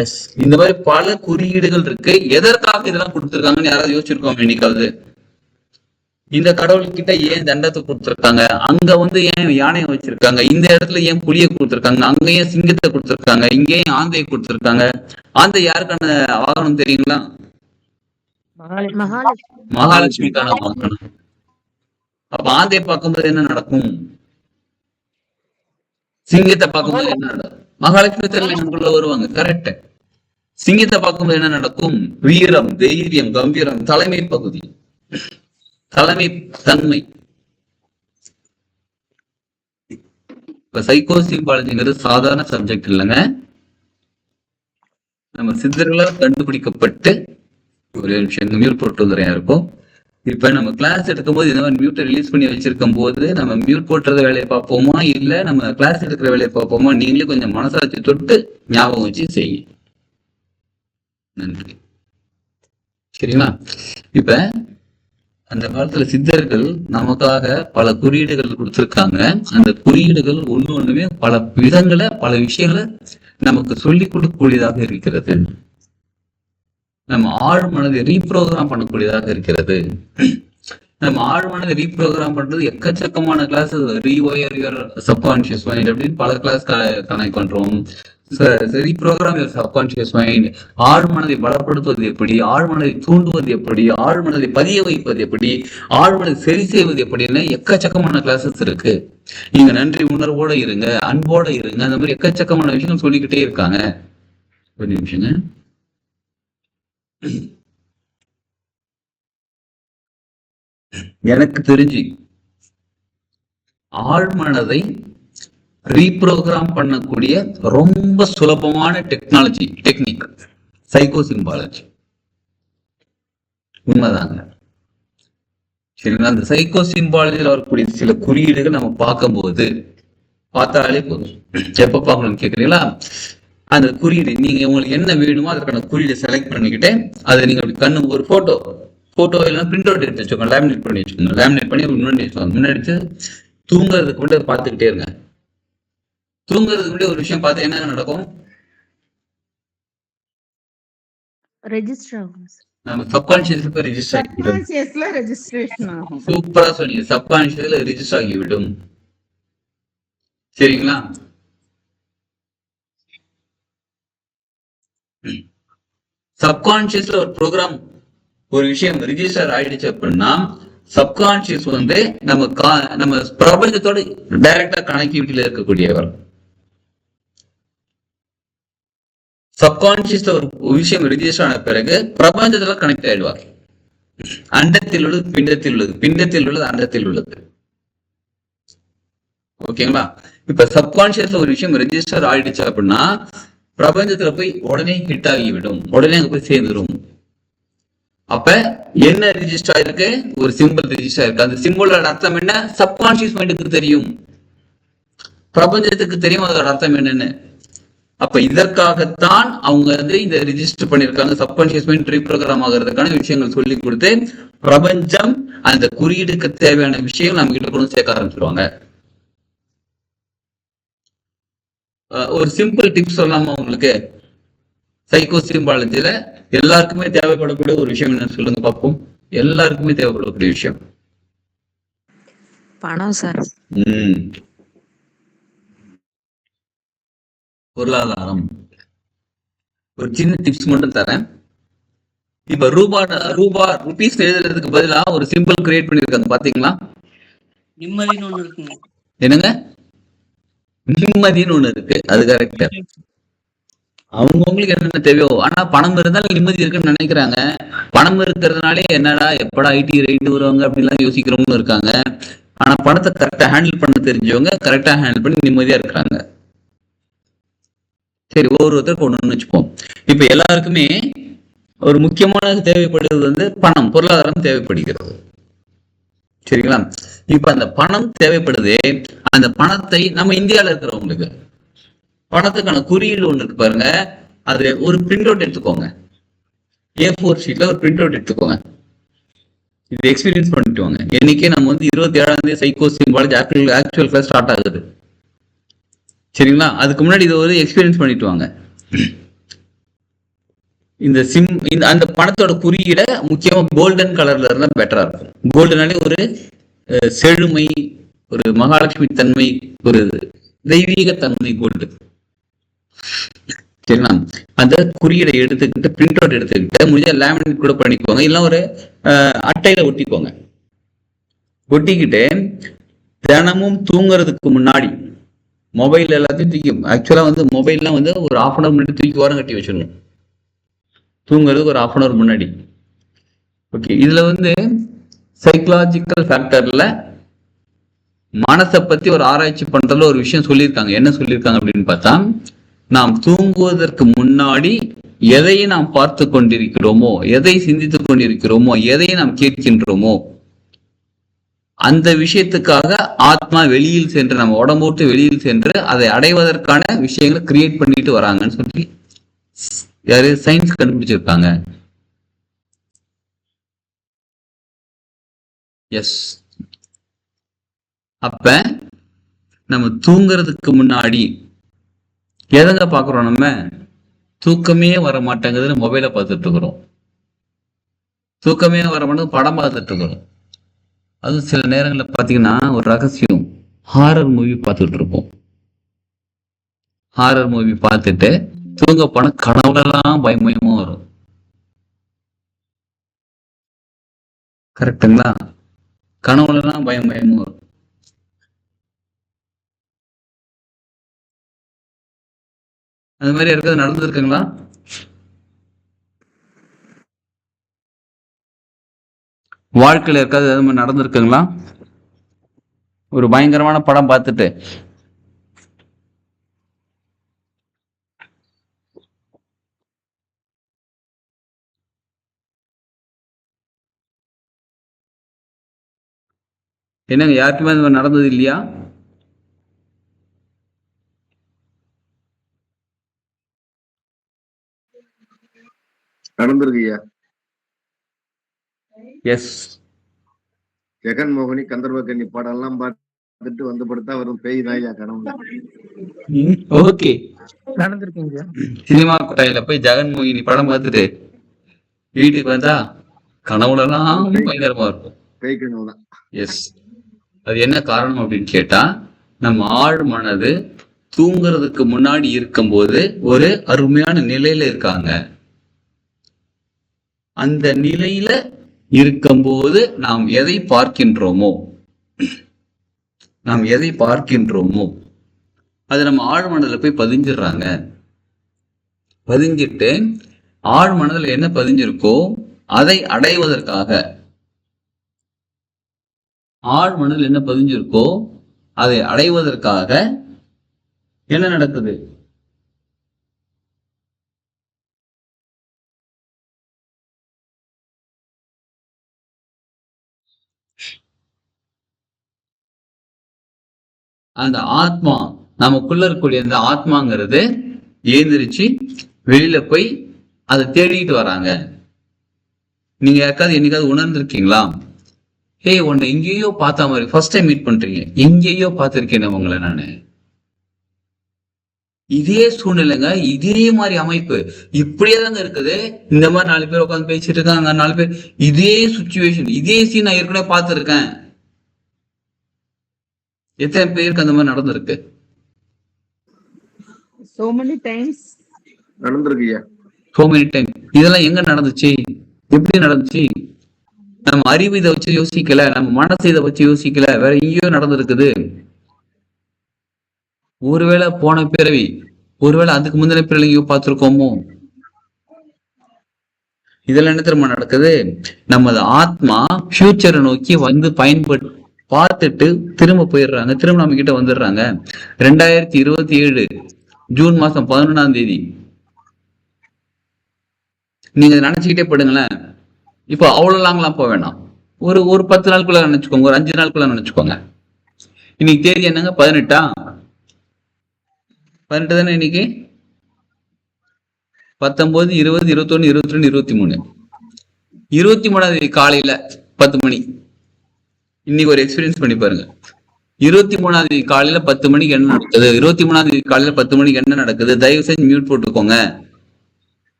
எஸ். இந்த மாதிரி பல குறியீடுகள் இருக்கு. எதற்காக இதெல்லாம் கொடுத்திருக்காங்கன்னு யாராவது யோசிச்சிருக்கோம் என்னைக்காவது? இந்த கடவுள்கிட்ட ஏன் தண்டத்தை கொடுத்திருக்காங்க, அங்க வந்து ஏன் யானையை வச்சிருக்காங்க, இந்த இடத்துல ஏன் புலியை கொடுத்திருக்காங்க, அங்க ஏன் சிங்கத்தை கொடுத்திருக்காங்க, இங்க ஏன் ஆந்தையை கொடுத்திருக்காங்க? ஆந்தை யாருக்கான வாகனம் தெரியுங்களா? மகாலட்சுமிக்கான வாகனம். அப்ப ஆந்தையை பார்க்கும்போது என்ன நடக்கும், சிங்கத்தை பார்க்கும்போது என்ன நடக்கும்? மகாலட்சுமி தலைமைக்குள்ள வருவாங்க, கரெக்ட். சிங்கத்தை பார்க்கும்போது என்ன நடக்கும்? வீரம், தைரியம், கம்பீரம், தலைமை பகுதி, தலைமை தன்மை. இப்ப சைக்கோ சிம்பாலஜிங்கிறது சாதாரண சப்ஜெக்ட் இல்லைங்க. நம்ம சித்தர்களால் கண்டுபிடிக்கப்பட்டு ஒரு விஷயம் மியூட் போட்டு வந்துறையா இருக்கும். இப்ப நம்ம கிளாஸ் எடுக்கும் போது இந்த மாதிரி மியூட்டை ரிலீஸ் பண்ணி வச்சிருக்கும் போது நம்ம மியூட் போட்டுறத வேலையை பார்ப்போமா, இல்ல நம்ம கிளாஸ் எடுக்கிற வேலையை பார்ப்போமா? நீங்களே கொஞ்சம் மனசாட்சி தொட்டு ஞாபகம் வச்சு செய்யுங்க. நன்றி. சரிங்களா? இப்ப அந்த காலத்துல சித்தர்கள் நமக்காக பல குறியீடுகள் கொடுத்திருக்காங்க. அந்த குறியீடுகள் ஒண்ணுமே பல விதங்களை, பல விஷயங்களை நமக்கு சொல்லிக் கொடுக்கக்கூடியதாக இருக்கிறது. நம்ம ஆழ்மனதை ரீப்ரோகிராம் பண்ணக்கூடியதாக இருக்கிறது. நம்ம ஆழ்மனதை ரீப்ரோகிராம் பண்றது எக்கச்சக்கமான class, rewire your subconscious mind அப்படின்னு பல கிளாஸ் கனெக்ட் பண்றோம். Reprogram your subconscious mind. ஆழ்மனதை பலப்படுத்துவது எப்படி, ஆழ்மனதை தூண்டுவது எப்படி, ஆழ்மனதை பதிய வைப்பது எப்படி, ஆழ்மனதை சரி செய்வது எப்படின்னு எக்கச்சக்கமான கிளாஸஸ் இருக்கு. நீங்க நன்றி உணர்வோட இருங்க, அன்போட இருங்க, அந்த மாதிரி எக்கச்சக்கமான விஷயங்கள் சொல்லிக்கிட்டே இருக்காங்க. ஒரு நிமிஷங்க. எனக்கு தெரிஞ்சு ஆழ்மனதை ரீப்ரோகிராம் பண்ணக்கூடிய ரொம்ப சுலபமான டெக்னிக் சைக்கோ சிம்பாலஜி. உண்மைதாங்க. சரிங்களா? அந்த சைக்கோ சிம்பாலஜியில் வரக்கூடிய சில குறியீடுகள் நம்ம பார்த்தாலே போதும். எப்ப பார்க்கணும்னு கேக்குறீங்களா? அந்த குறியீடு நீங்க உங்களுக்கு என்ன வேணுமோ அதற்கான குறியீடை செலக்ட் பண்ணிக்கிட்டு அதை நீங்க கண்ணு ஒரு போட்டோ இல்லைன்னா பிரிண்ட் அவுட் எடுத்து வச்சுக்கோங்க, லேமினேட் பண்ணி வச்சுக்கோங்க. லேமினேட் பண்ணி முன்னாடி தூங்குறதுக்கு முன்னாடி பார்த்துக்கிட்டே இருங்க. தூங்குறதுக்கு முன்னாடி ஒரு விஷயம் பார்த்து என்ன நடக்கும்? நம்ம சப்கான்சியஸ்ல ரெஜிஸ்ட்ரேஷன் ஆகும். சூப்பரா சொன்னீங்க. சப்கான்சியஸ்ல ரெஜிஸ்டர் ஆகிவிடும். சரிங்களா? சப்கான்சியஸ்ல ஒரு ப்ரோக்ராம், ஒரு விஷயம் ரிஜிஸ்டர் ஆயிடுச்சு அப்படின்னா சப்கான்சியஸ் வந்து நம்ம பிரபஞ்சத்தோட டைரக்டா கனெக்டிவிட்டியில இருக்கக்கூடியவர். சப்கான்சியஸ்ல ஒரு விஷயம் ரிஜிஸ்டர் ஆன பிறகு பிரபஞ்சத்துல கனெக்ட் ஆயிடுவார். அண்டத்தில் உள்ளது பிண்டத்தில் உள்ளது, பிண்டத்தில் உள்ளது அண்டத்தில் உள்ளது. ஓகேங்களா? இப்ப சப்கான்சியஸ்ல ஒரு விஷயம் ரெஜிஸ்டர் ஆயிடுச்சு அப்படின்னா பிரபஞ்சத்துல போய் உடனே ஹிட் ஆகிவிடும், உடனே அங்க போய் சேர்ந்துடும். அப்ப என்ன ரெஜிஸ்டர் ஆயிருக்கு? ஒரு சிம்பிள் ரெஜிஸ்டர் இருக்கு. அந்த சிம்பிளோட அர்த்தம் என்ன? சப்கான்சியஸ் மைண்டுக்கு தெரியும், பிரபஞ்சத்துக்கு தெரியும் அதோட அர்த்தம் என்னன்னு. அப்ப இதற்காகத்தான் அவங்க வந்து இந்த ரெஜிஸ்டர் பண்ணிருக்காங்க. சப்கான்சியஸ் மைண்ட் ரீப்ரோகிராம் ஆகிறதுக்கான விஷயங்கள் சொல்லி கொடுத்து பிரபஞ்சம் அந்த குறியீடுக்கு தேவையான விஷயம் நம்ம கிட்ட கொண்டு சேர்க்க ஆரம்பிச்சிருவாங்க. ஒரு சிம்பிள் டிப்ஸ் சொல்லாமா உங்களுக்கு? சைக்கோ சிம்பாலஜில எல்லாருக்குமே தேவைப்படக்கூடிய ஒரு விஷயம் என்ன சொல்லுங்க பார்ப்போம். எல்லாருக்குமே தேவைப்படக்கூடிய விஷயம் பணம் சார். பொருளாதாரம். ஒரு சின்ன டிப்ஸ் மட்டும் தரேன். இப்ப ருபீஸ் எழுதுறதுக்கு பதிலா ஒரு சிம்பிள் கிரியேட் பண்ணிருக்காங்க பாத்தீங்களா? நிம்மதின்னு ஒண்ணு இருக்குங்க. என்னங்க? நிம்மதின்னு ஒண்ணு இருக்கு. அது கரெக்ட். அவங்களுக்கு என்னென்ன தேவையோ, ஆனா பணம் இருந்தாலும் நிம்மதி இருக்குன்னு நினைக்கிறாங்க. பணம் இருக்கிறதுனாலே என்னடா எப்படா ஐடி ரைட்டு வருவாங்க அப்படிலாம் யோசிக்கிறவங்களும் இருக்காங்க. ஆனா பணத்தை கரெக்டா ஹேண்டில் பண்ண தெரிஞ்சவங்க கரெக்டா ஹேண்டில் பண்ணி நிம்மதியா இருக்கிறாங்க. சரி, ஒவ்வொருத்தருக்கு ஒண்ணு வச்சுப்போம். இப்ப எல்லாருக்குமே ஒரு முக்கியமான தேவைப்படுறது பணம், பொருளாதாரம் தேவைப்படுகிறது. சரிங்களா? இப்ப அந்த பணம் தேவைப்படுது. அந்த பணத்தை நம்ம இந்தியால இருக்கிறவங்களுக்கு பணத்துக்கான குறியீடு ஒண்ணு இருக்கு பாருங்க. அது ஒரு பிரிண்ட் அவுட் எடுத்துக்கோங்க. A4 ஷீட்ல ஒரு பிரிண்ட் அவுட் எடுத்துக்கோங்க. இது எக்ஸ்பீரியன்ஸ் பண்ணிட்டு வாங்க. இன்னைக்கே நம்ம 27 psycho symbology actual class start ஆகுது. சரிங்களா? அதுக்கு முன்னாடி இது ஒரு எக்ஸ்பீரியன்ஸ் பண்ணிட்டு வாங்க. அந்த பணத்தோட குறியீட முக்கியமா கோல்டன் கலர்ல இருந்தா பெட்டரா இருக்கும். கோல்டனாலே ஒரு செழுமை, ஒரு மகாலட்சுமி தன்மை, ஒரு தெய்வீக தன்மை கோல்டு. சரிங்களா? அந்த குறியீடை எடுத்துக்கிட்டு பிரிண்ட் அவுட் எடுத்துக்கிட்டு முடிஞ்ச லேமினேட் கூட பண்ணிக்கோங்க. இல்லை ஒரு அட்டையில ஒட்டிக்கோங்க. ஒட்டிக்கிட்டு தினமும் தூங்குறதுக்கு முன்னாடி மொபைல் எல்லாத்தையும் தூக்கி, ஆக்சுவலா மொபைல்லாம் ஒரு 1/2 hour முன்னாடி தூக்கி ஓரம் கட்டி வச்சிடணும். தூங்குறதுக்கு ஒரு 1/2 hour முன்னாடி. ஓகே, இதுல சைக்கலாஜிக்கல் ஃபேக்டர்ல மனசை பத்தி ஒரு ஆராய்ச்சி பண்றதுல ஒரு விஷயம் சொல்லியிருக்காங்க. என்ன சொல்லியிருக்காங்க அப்படின்னு பார்த்தா, நாம் தூங்குவதற்கு முன்னாடி எதை நாம் பார்த்து கொண்டிருக்கிறோமோ, எதை சிந்தித்துக் கொண்டிருக்கிறோமோ, எதை நாம் கேட்கின்றோமோ, அந்த விஷயத்துக்காக ஆத்மா வெளியில் சென்று, நம்ம உடம்பு விட்டு வெளியில் சென்று அதை அடைவதற்கான விஷயங்களை கிரியேட் பண்ணிட்டு வராங்கன்னு சொல்லி யாரு சயின்ஸ் கண்டுபிடிச்சிருக்காங்க. எஸ். அப்ப நம்ம தூங்குறதுக்கு முன்னாடி எதங்க பாக்குறோம்? நம்ம தூக்கமே வர மாட்டேங்குதுன்னு மொபைலை பார்த்துட்டு இருக்கிறோம். தூக்கமே வர மாட்டேங்குது படம் பார்த்துட்டு இருக்கிறோம். அதுவும் சில நேரங்களில் பார்த்தீங்கன்னா ஒரு ரகசியம், ஹாரர் மூவி பார்த்துட்டு இருப்போம். ஹாரர் மூவி பார்த்துட்டு தூங்க போன கனவுலாம் பயமயமா வரும். கரெக்டுங்களா? கனவுலாம் பயமயமா வரும். அது மாதிரி இருக்கிறது நடந்திருக்குங்களா? வாழ்க்கையில இருக்காது அது மாதிரி நடந்திருக்குங்களா? ஒரு பயங்கரமான படம் பார்த்துட்டு என்னங்க, யாருக்குமே அது மாதிரி நடந்தது இல்லையா? நடந்திருக்குயா. எஸ். ஜெகன்மோகினி கந்தர்வக்கண்ணி படம் எல்லாம் பார்த்துட்டு வந்து படுத்தா வரும் பேய் தாயா கனவு. ஓகே, நடந்திருக்கீங்க. சினிமா கொட்டாயில போய் ஜெகன்மோகினி படம் பார்த்துட்டு வீட்டுக்கு வந்தா கனவுலாம் பயங்கரமா இருக்கும். பேய் கனவு தான். எஸ். அது என்ன காரணம் அப்படின்னு கேட்டா, நம்ம ஆழ் மனது தூங்குறதுக்கு முன்னாடி இருக்கும்போது ஒரு அருமையான நிலையில இருக்காங்க. அந்த நிலையில இருக்கும்போது நாம் எதை பார்க்கின்றோமோ அது நம்ம ஆழ் மனதுல போய் பதிஞ்சிடுறாங்க. பதிஞ்சிட்டு ஆழ் மனதுல என்ன பதிஞ்சிருக்கோ அதை அடைவதற்காக, ஆழ் மனதில் என்ன பதிஞ்சிருக்கோ அதை அடைவதற்காக என்ன நடக்குது? அந்த ஆத்மா, நமக்குள்ள இருக்கக்கூடிய அந்த ஆத்மாங்கிறது ஏந்திரிச்சு வெளியில போய் அதை தேடிட்டு வராங்க. நீங்க யாருக்காவது என்னைக்காவது உணர்ந்திருக்கீங்களா? உன்னை எங்கேயோ பார்த்த மாதிரி, ஃபர்ஸ்ட் டைம் மீட் பண்றீங்க, எங்கேயோ பார்த்திருக்கேன் உங்களை நானு, இதே சூழ்நிலைங்க, இதே மாதிரி அமைப்பு இப்படியே தாங்க இருக்குது. இந்த மாதிரி 4 பேர் உட்காந்து பேசிட்டு இருக்காங்க, 4 பேர், இதே சுச்சுவேஷன், இதே சீன் நான் ஏற்கனவே பார்த்திருக்கேன். எத்தனை பேருக்கு அந்த மாதிரி நடந்திருக்கு? so many times. நடந்திருக்குய்யா. so many time. இதெல்லாம் எங்க நடந்துச்சு? எப்படி நடந்துச்சு? நம்ம அறிவு இதை வச்சு யோசிக்கல, நம்ம மனசு இதை வச்சு யோசிக்கல, வேற எங்கேயோ நடந்திருக்குது. ஒருவேளை போன பிறவி, ஒருவேளை அதுக்கு முந்தின பிறவி எங்கேயோ பார்த்திருக்கோமோ? இதெல்லாம் என்ன தெரியுமா நடக்குது? நமது ஆத்மா ஃபியூச்சரை நோக்கி வந்து பார்த்துட்டு திரும்ப போயிடுறாங்க, திரும்ப நம்ம கிட்ட வந்துடுறாங்க. 2027 ஜூன் மாசம் 11ஆம் தேதி நீங்க நினைச்சுக்கிட்டே படுங்களேன். இப்போ அவ்வளவு லாங்லாம் போக வேணாம், ஒரு 10 நாளுக்குள்ள நினைச்சுக்கோங்க, ஒரு 5 நாளுக்குள்ள நினைச்சுக்கோங்க. இன்னைக்கு தேதி என்னங்க? 18 தானே இன்னைக்கு. 19, 20, 21, 22, 23. 23ஆம் தேதி காலையில 10 மணி. இன்னைக்கு ஒரு எக்ஸ்பீரியன்ஸ் பண்ணி பாருங்க. 23ஆம் தேதி காலையில 10 மணிக்கு என்ன நடக்குது? 23ஆம் தேதி காலையில 10 மணிக்கு என்ன நடக்குது? தயவு செஞ்சு மியூட் போட்டுக்கோங்க.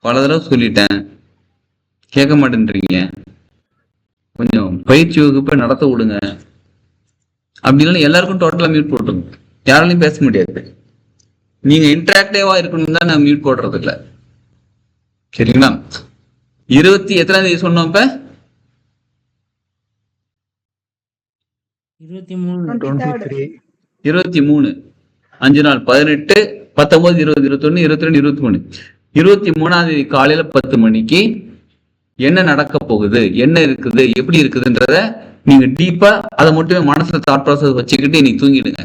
பல தடவை சொல்லிட்டேன், கேட்க மாட்டேன்றீங்க. கொஞ்சம் பயிற்சி வகுப்பை நடத்த விடுங்க. அப்படி இல்லைன்னா எல்லாருக்கும் டோட்டலா மியூட் போட்டுருங்க. யாராலையும் பேச முடியாது. நீங்க இன்டராக்டிவா இருக்கணும் தான் நான் மியூட் போடுறது இல்லை, சரிங்களா? 20 எத்தனாம் தேதி சொன்னோம்? இப்ப 23 23 5 நாள், 18, 19, 20, 21, 22, 23. 23ஆம் தேதி காலையில 10 மணிக்கு என்ன நடக்க போகுது, என்ன இருக்குது, எப்படி இருக்குதுன்றத நீங்க டீப்பா அதை மட்டுமே மனசுல தாட் ப்ராசஸ் வச்சுக்கிட்டு நீங்க தூங்கிடுங்க.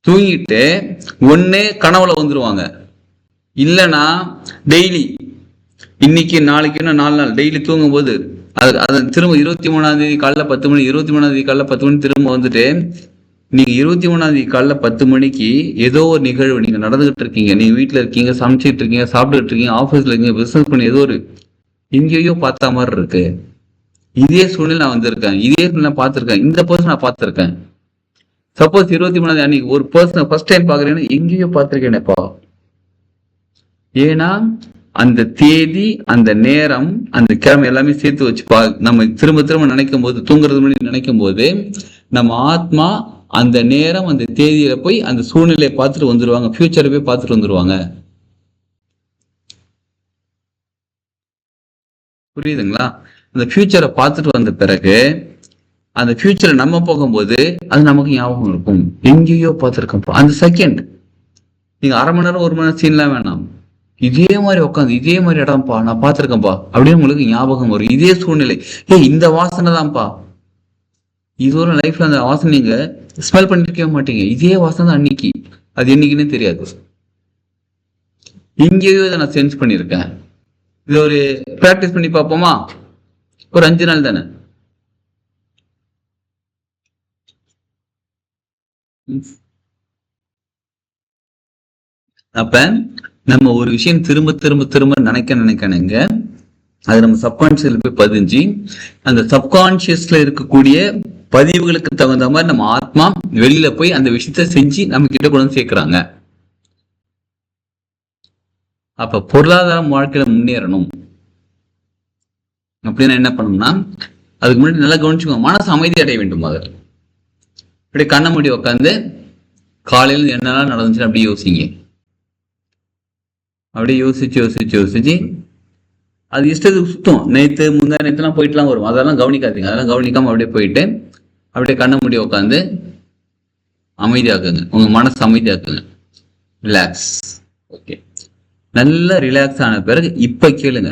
தூங்கிட்டு ஒண்ணு கனவுல வந்துருவாங்க, இல்லைன்னா டெய்லி இன்னைக்கு நாளைக்கு 4 நாள் டெய்லி தூங்கும் போது அது திரும்ப 23ஆம் தேதி காலைல 10 மணி, 23ஆம் தேதி காலைல 10 மணி திரும்ப வந்துட்டு நீங்க 23ஆம் தேதி காலைல 10 மணிக்கு ஏதோ ஒரு நிகழ்வு நீங்க நடந்துகிட்டு இருக்கீங்க, நீங்க வீட்டுல இருக்கீங்க, சமைச்சிட்டு இருக்கீங்க, சாப்பிட்டுட்டு இருக்கீங்க, ஆபீஸ்ல இருக்கீங்க, பிசினஸ் பண்ணி ஏதோ ஒரு எங்கேயோ பார்த்த மாதிரி இருக்கு. இதே சூழ்நிலை நான் வந்திருக்கேன், இதே சூழ்நிலை பார்த்திருக்கேன், இந்த பர்சன் நான் பார்த்திருக்கேன். சப்போஸ் 23ஆம் தேதி அன்னைக்கு ஒரு பர்சன் ஃபர்ஸ்ட் டைம் பாக்குறேன்னா எங்கேயோ பார்த்திருக்கேனேப்பா. ஏன்னா அந்த தேதி, அந்த நேரம், அந்த கிழமை எல்லாமே சேர்த்து வச்சு நம்ம திரும்ப திரும்ப நினைக்கும் போது, தூங்குறது முன்னாடி நினைக்கும் போது நம்ம ஆத்மா அந்த நேரம், அந்த தேதியில போய் அந்த சூழ்நிலையை பார்த்துட்டு வந்துருவாங்க, ஃபியூச்சரை போய் பார்த்துட்டு வந்துருவாங்க. புரியுதுங்களா? அந்த ஃபியூச்சரை பார்த்துட்டு வந்த பிறகு அந்த ஃபியூச்சரை நம்ம போகும்போது அது நமக்கு ஞாபகம் இருக்கும், எங்கேயோ பார்த்துருக்கோம்ப்பா. அந்த செகண்ட் நீங்க 1/2 மணி நேரம் 1 மணி நேரம் சீன்லாம் வேணாம், இதே மாதிரி உட்காந்து இதே மாதிரி இடம்ப்பா நான் பார்த்திருக்கேன்ப்பா அப்படின்னு உங்களுக்கு ஞாபகம் வரும். இதே சூழ்நிலை, இந்த வாசனை தான்ப்பா. இது ஒரு லைஃப்ல அந்த வாசனை நீங்க ஸ்மெல் பண்ணிருக்கவே மாட்டீங்க. இதே வாசனை தான் அன்னைக்கு, அது என்னைக்குன்னே தெரியாது. இங்கேயோ இதை நான் சென்ஸ் பண்ணியிருக்கேன். இது ஒரு பிராக்டிஸ் பண்ணி பார்ப்போமா? ஒரு 5 நாள் தானே. அப்ப நம்ம ஒரு விஷயம் திரும்ப திரும்ப திரும்ப நினைக்கணுங்க, அது நம்ம சப்கான்சியஸ்ல போய் பதிஞ்சு, அந்த சப்கான்சியஸ்ல இருக்கக்கூடிய பதிவுகளுக்கு தகுந்த மாதிரி நம்ம ஆத்மா வெளியில போய் அந்த விஷயத்த செஞ்சு நம்ம கிட்ட கொண்டு வந்து சேர்க்கிறாங்க. அப்ப பொருளாதார வாழ்க்கையில முன்னேறணும் அப்படின்னு என்ன பண்ணணும்னா, அதுக்கு முன்னாடி நல்லா கவனிச்சுக்கோங்க, மனசு அமைதி அடைய வேண்டும். அது அப்படியே கண்ண மூடி உட்காந்து காலையில என்னெல்லாம் நடந்துச்சுன்னு அப்படியே யோசிங்க. அப்படியே யோசிச்சு அது இஷ்டத்துக்கு சுத்தம். நேற்று முந்தா நேற்றுலாம் போயிட்டுலாம் வரும், அதெல்லாம் கவனிக்காதீங்க. அதெல்லாம் கவனிக்காம அப்படியே போயிட்டு அப்படியே கண்ண மூடி உட்காந்து அமைதியாக்குங்க, உங்க மனசு அமைதியாக்குங்க, ரிலாக்ஸ். ஓகே, நல்லா ரிலாக்ஸ் ஆன பிறகு இப்ப கேளுங்க.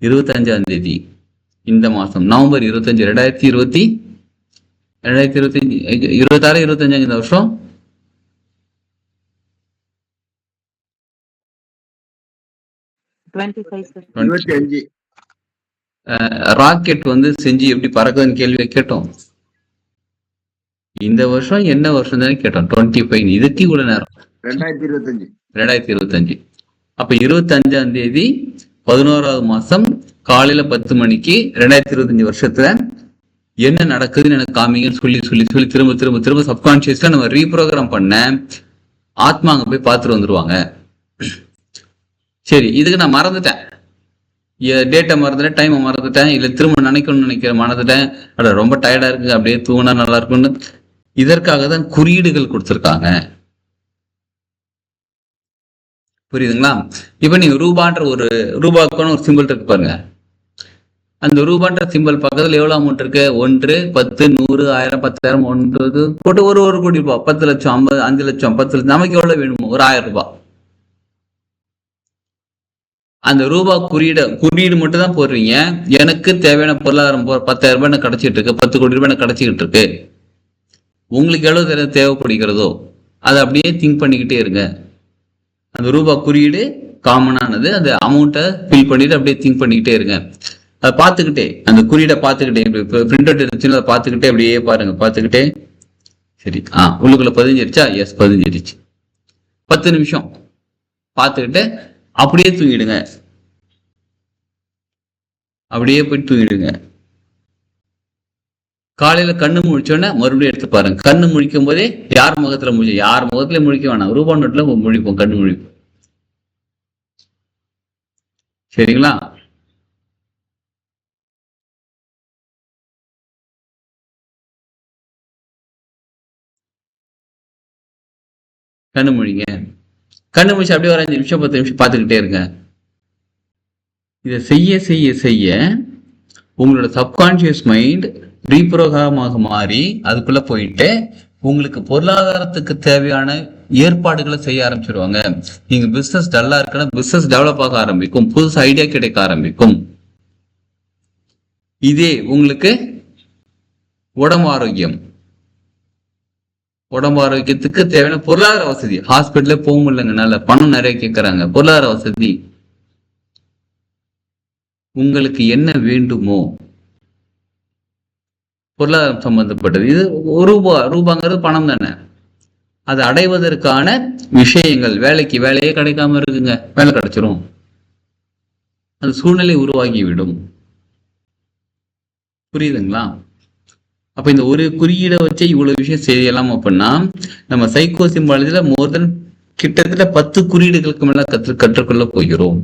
25ஆம் தேதி இந்த மாசம் நவம்பர் 25, 2025, 26, 25 இந்த வருஷம் 25. ராக்கெட் வந்து செஞ்சு எப்படி பறக்குதுன்னு கேள்வியை கேட்டோம். இந்த வருஷம் என்ன வருஷம் தானே கேட்டோம், 25. இதுக்கு இவ்வளவு நேரம் 2025. அப்ப 25ஆம் தேதி 11வது மாசம் காலையில 10 மணிக்கு 2025 வருஷத்துல என்ன நடக்குதுன்னு எனக்கு காமிங்கன்னு சொல்லி சொல்லி சொல்லி திரும்ப திரும்ப திரும்ப சப்கான்சியஸ்ல நம்ம ரீப்ரோக்ராம் பண்ண ஆத்மா அங்க போய் பார்த்துட்டு வந்துருவாங்க. சரி, இதுக்கு நான் மறந்துட்டேன், டேட்டை மறந்துட்டேன், டைமை மறந்துட்டேன், இல்ல திரும்ப நினைக்கணும்னு நினைக்கிறேன், மறந்துட்டேன், அட ரொம்ப டயர்டா இருக்கு, அப்படியே தூங்கினா நல்லா இருக்கும்னு. இதற்காக தான் குறியீடுகள் கொடுத்துருக்காங்க. புரியுதுங்களா? இப்ப நீங்க ரூபான்ற ஒரு ரூபாக்கான ஒரு சிம்பிள் இருக்கு பாருங்க. அந்த ரூபான்ற சிம்பிள் பக்கத்துல எவ்வளவு அமௌண்ட் இருக்கு? 1, 10, 100, 1000, 10,000, 1 போட்டு ஒரு கோடி ரூபாய், 10 லட்சம், 50, 5 லட்சம், 10 லட்சம், நமக்கு எவ்வளவு வேணுமோ ஒரு 1000 ரூபாய். அந்த ரூபாய் குறியீடு மட்டும் தான் போடுறீங்க. எனக்கு தேவையான பொருளாதாரம் 10,000 ரூபாய் எனக்கு கிடைச்சிட்டு இருக்கு, 10 கோடி ரூபாய் எனக்கு கிடைச்சிக்கிட்டு இருக்கு. உங்களுக்கு எவ்வளவு தேவைப்படுகிறதோ அதை அப்படியே திங்க் பண்ணிக்கிட்டே இருங்க. அந்த ரூபாய் குறியீடு காமனானது, அந்த அமௌண்ட்டை ஃபில் பண்ணிட்டு அப்படியே திங்க் பண்ணிக்கிட்டே இருங்க. அதை பார்த்துக்கிட்டே, அந்த குறியீடை பார்த்துக்கிட்டே, பிரிண்ட் அவுட் இருந்துச்சுன்னு அதை பார்த்துக்கிட்டே அப்படியே பாருங்க, பார்த்துக்கிட்டே. சரி, உள்ளுக்குள்ள பதிஞ்சிருச்சா? எஸ், பதிஞ்சிருச்சு. 10 நிமிஷம் பார்த்துக்கிட்டு அப்படியே தூங்கிடுங்க. அப்படியே போய் தூங்கிடுங்க. காலையில கண்ணு முழிச்சோன்னே மறுபடியும் எடுத்து பாருங்க. கண்ணு முழிக்கும் போதே யார் முகத்துல யார் முகத்துல முழிக்க வேணாம், ரூபாய் நோட்ல முழிப்போம், கண்ணு முழிப்போம். சரிங்களா? கண்ணு முழிங்க. கண்ணு முடிச்சு அப்படியே ஒரு 5 நிமிஷம் 10 நிமிஷம் பார்த்துக்கிட்டே இருங்க. இதை செய்ய செய்ய செய்ய உங்களோட சப்கான்சியஸ் மைண்ட் ரீப்ரோகிராமாக மாறி அதுக்குள்ள போயிட்டு உங்களுக்கு பொருளாதாரத்துக்கு தேவையான ஏற்பாடுகளை செய்ய ஆரம்பிச்சிருவாங்க. நீங்க பிசினஸ் டல்லா இருக்குன்னா பிசினஸ் டெவலப் ஆக ஆரம்பிக்கும், புதுசு ஐடியா கிடைக்க ஆரம்பிக்கும். இதே உங்களுக்கு உடம்பு ஆரோக்கியத்துக்கு தேவையான பொருளாதார வசதி, ஹாஸ்பிட்டலே போக முடியலங்கனால பணம் நிறைய கேட்கறாங்க, பொருளாதார வசதி, உங்களுக்கு என்ன வேண்டுமோ பொருளாதாரம் சம்பந்தப்பட்டது. இது ரூபாங்கிறது பணம் தானே. அதை அடைவதற்கான விஷயங்கள், வேலையே கிடைக்காம இருக்குங்க, வேலை கிடைச்சிரும், அந்த சூழ்நிலை உருவாகிவிடும். புரியுதுங்களா? அப்ப இந்த ஒரு குறியீடை வச்சு இவ்வளவு விஷயம் செய்யலாம் அப்படின்னா நம்ம சைக்கோ சிம்பாலஜில மோர் தென் கிட்டத்தட்ட 10 குறியீடுகளுக்கு மேல கற்றுக்கொள்ள போகிறோம்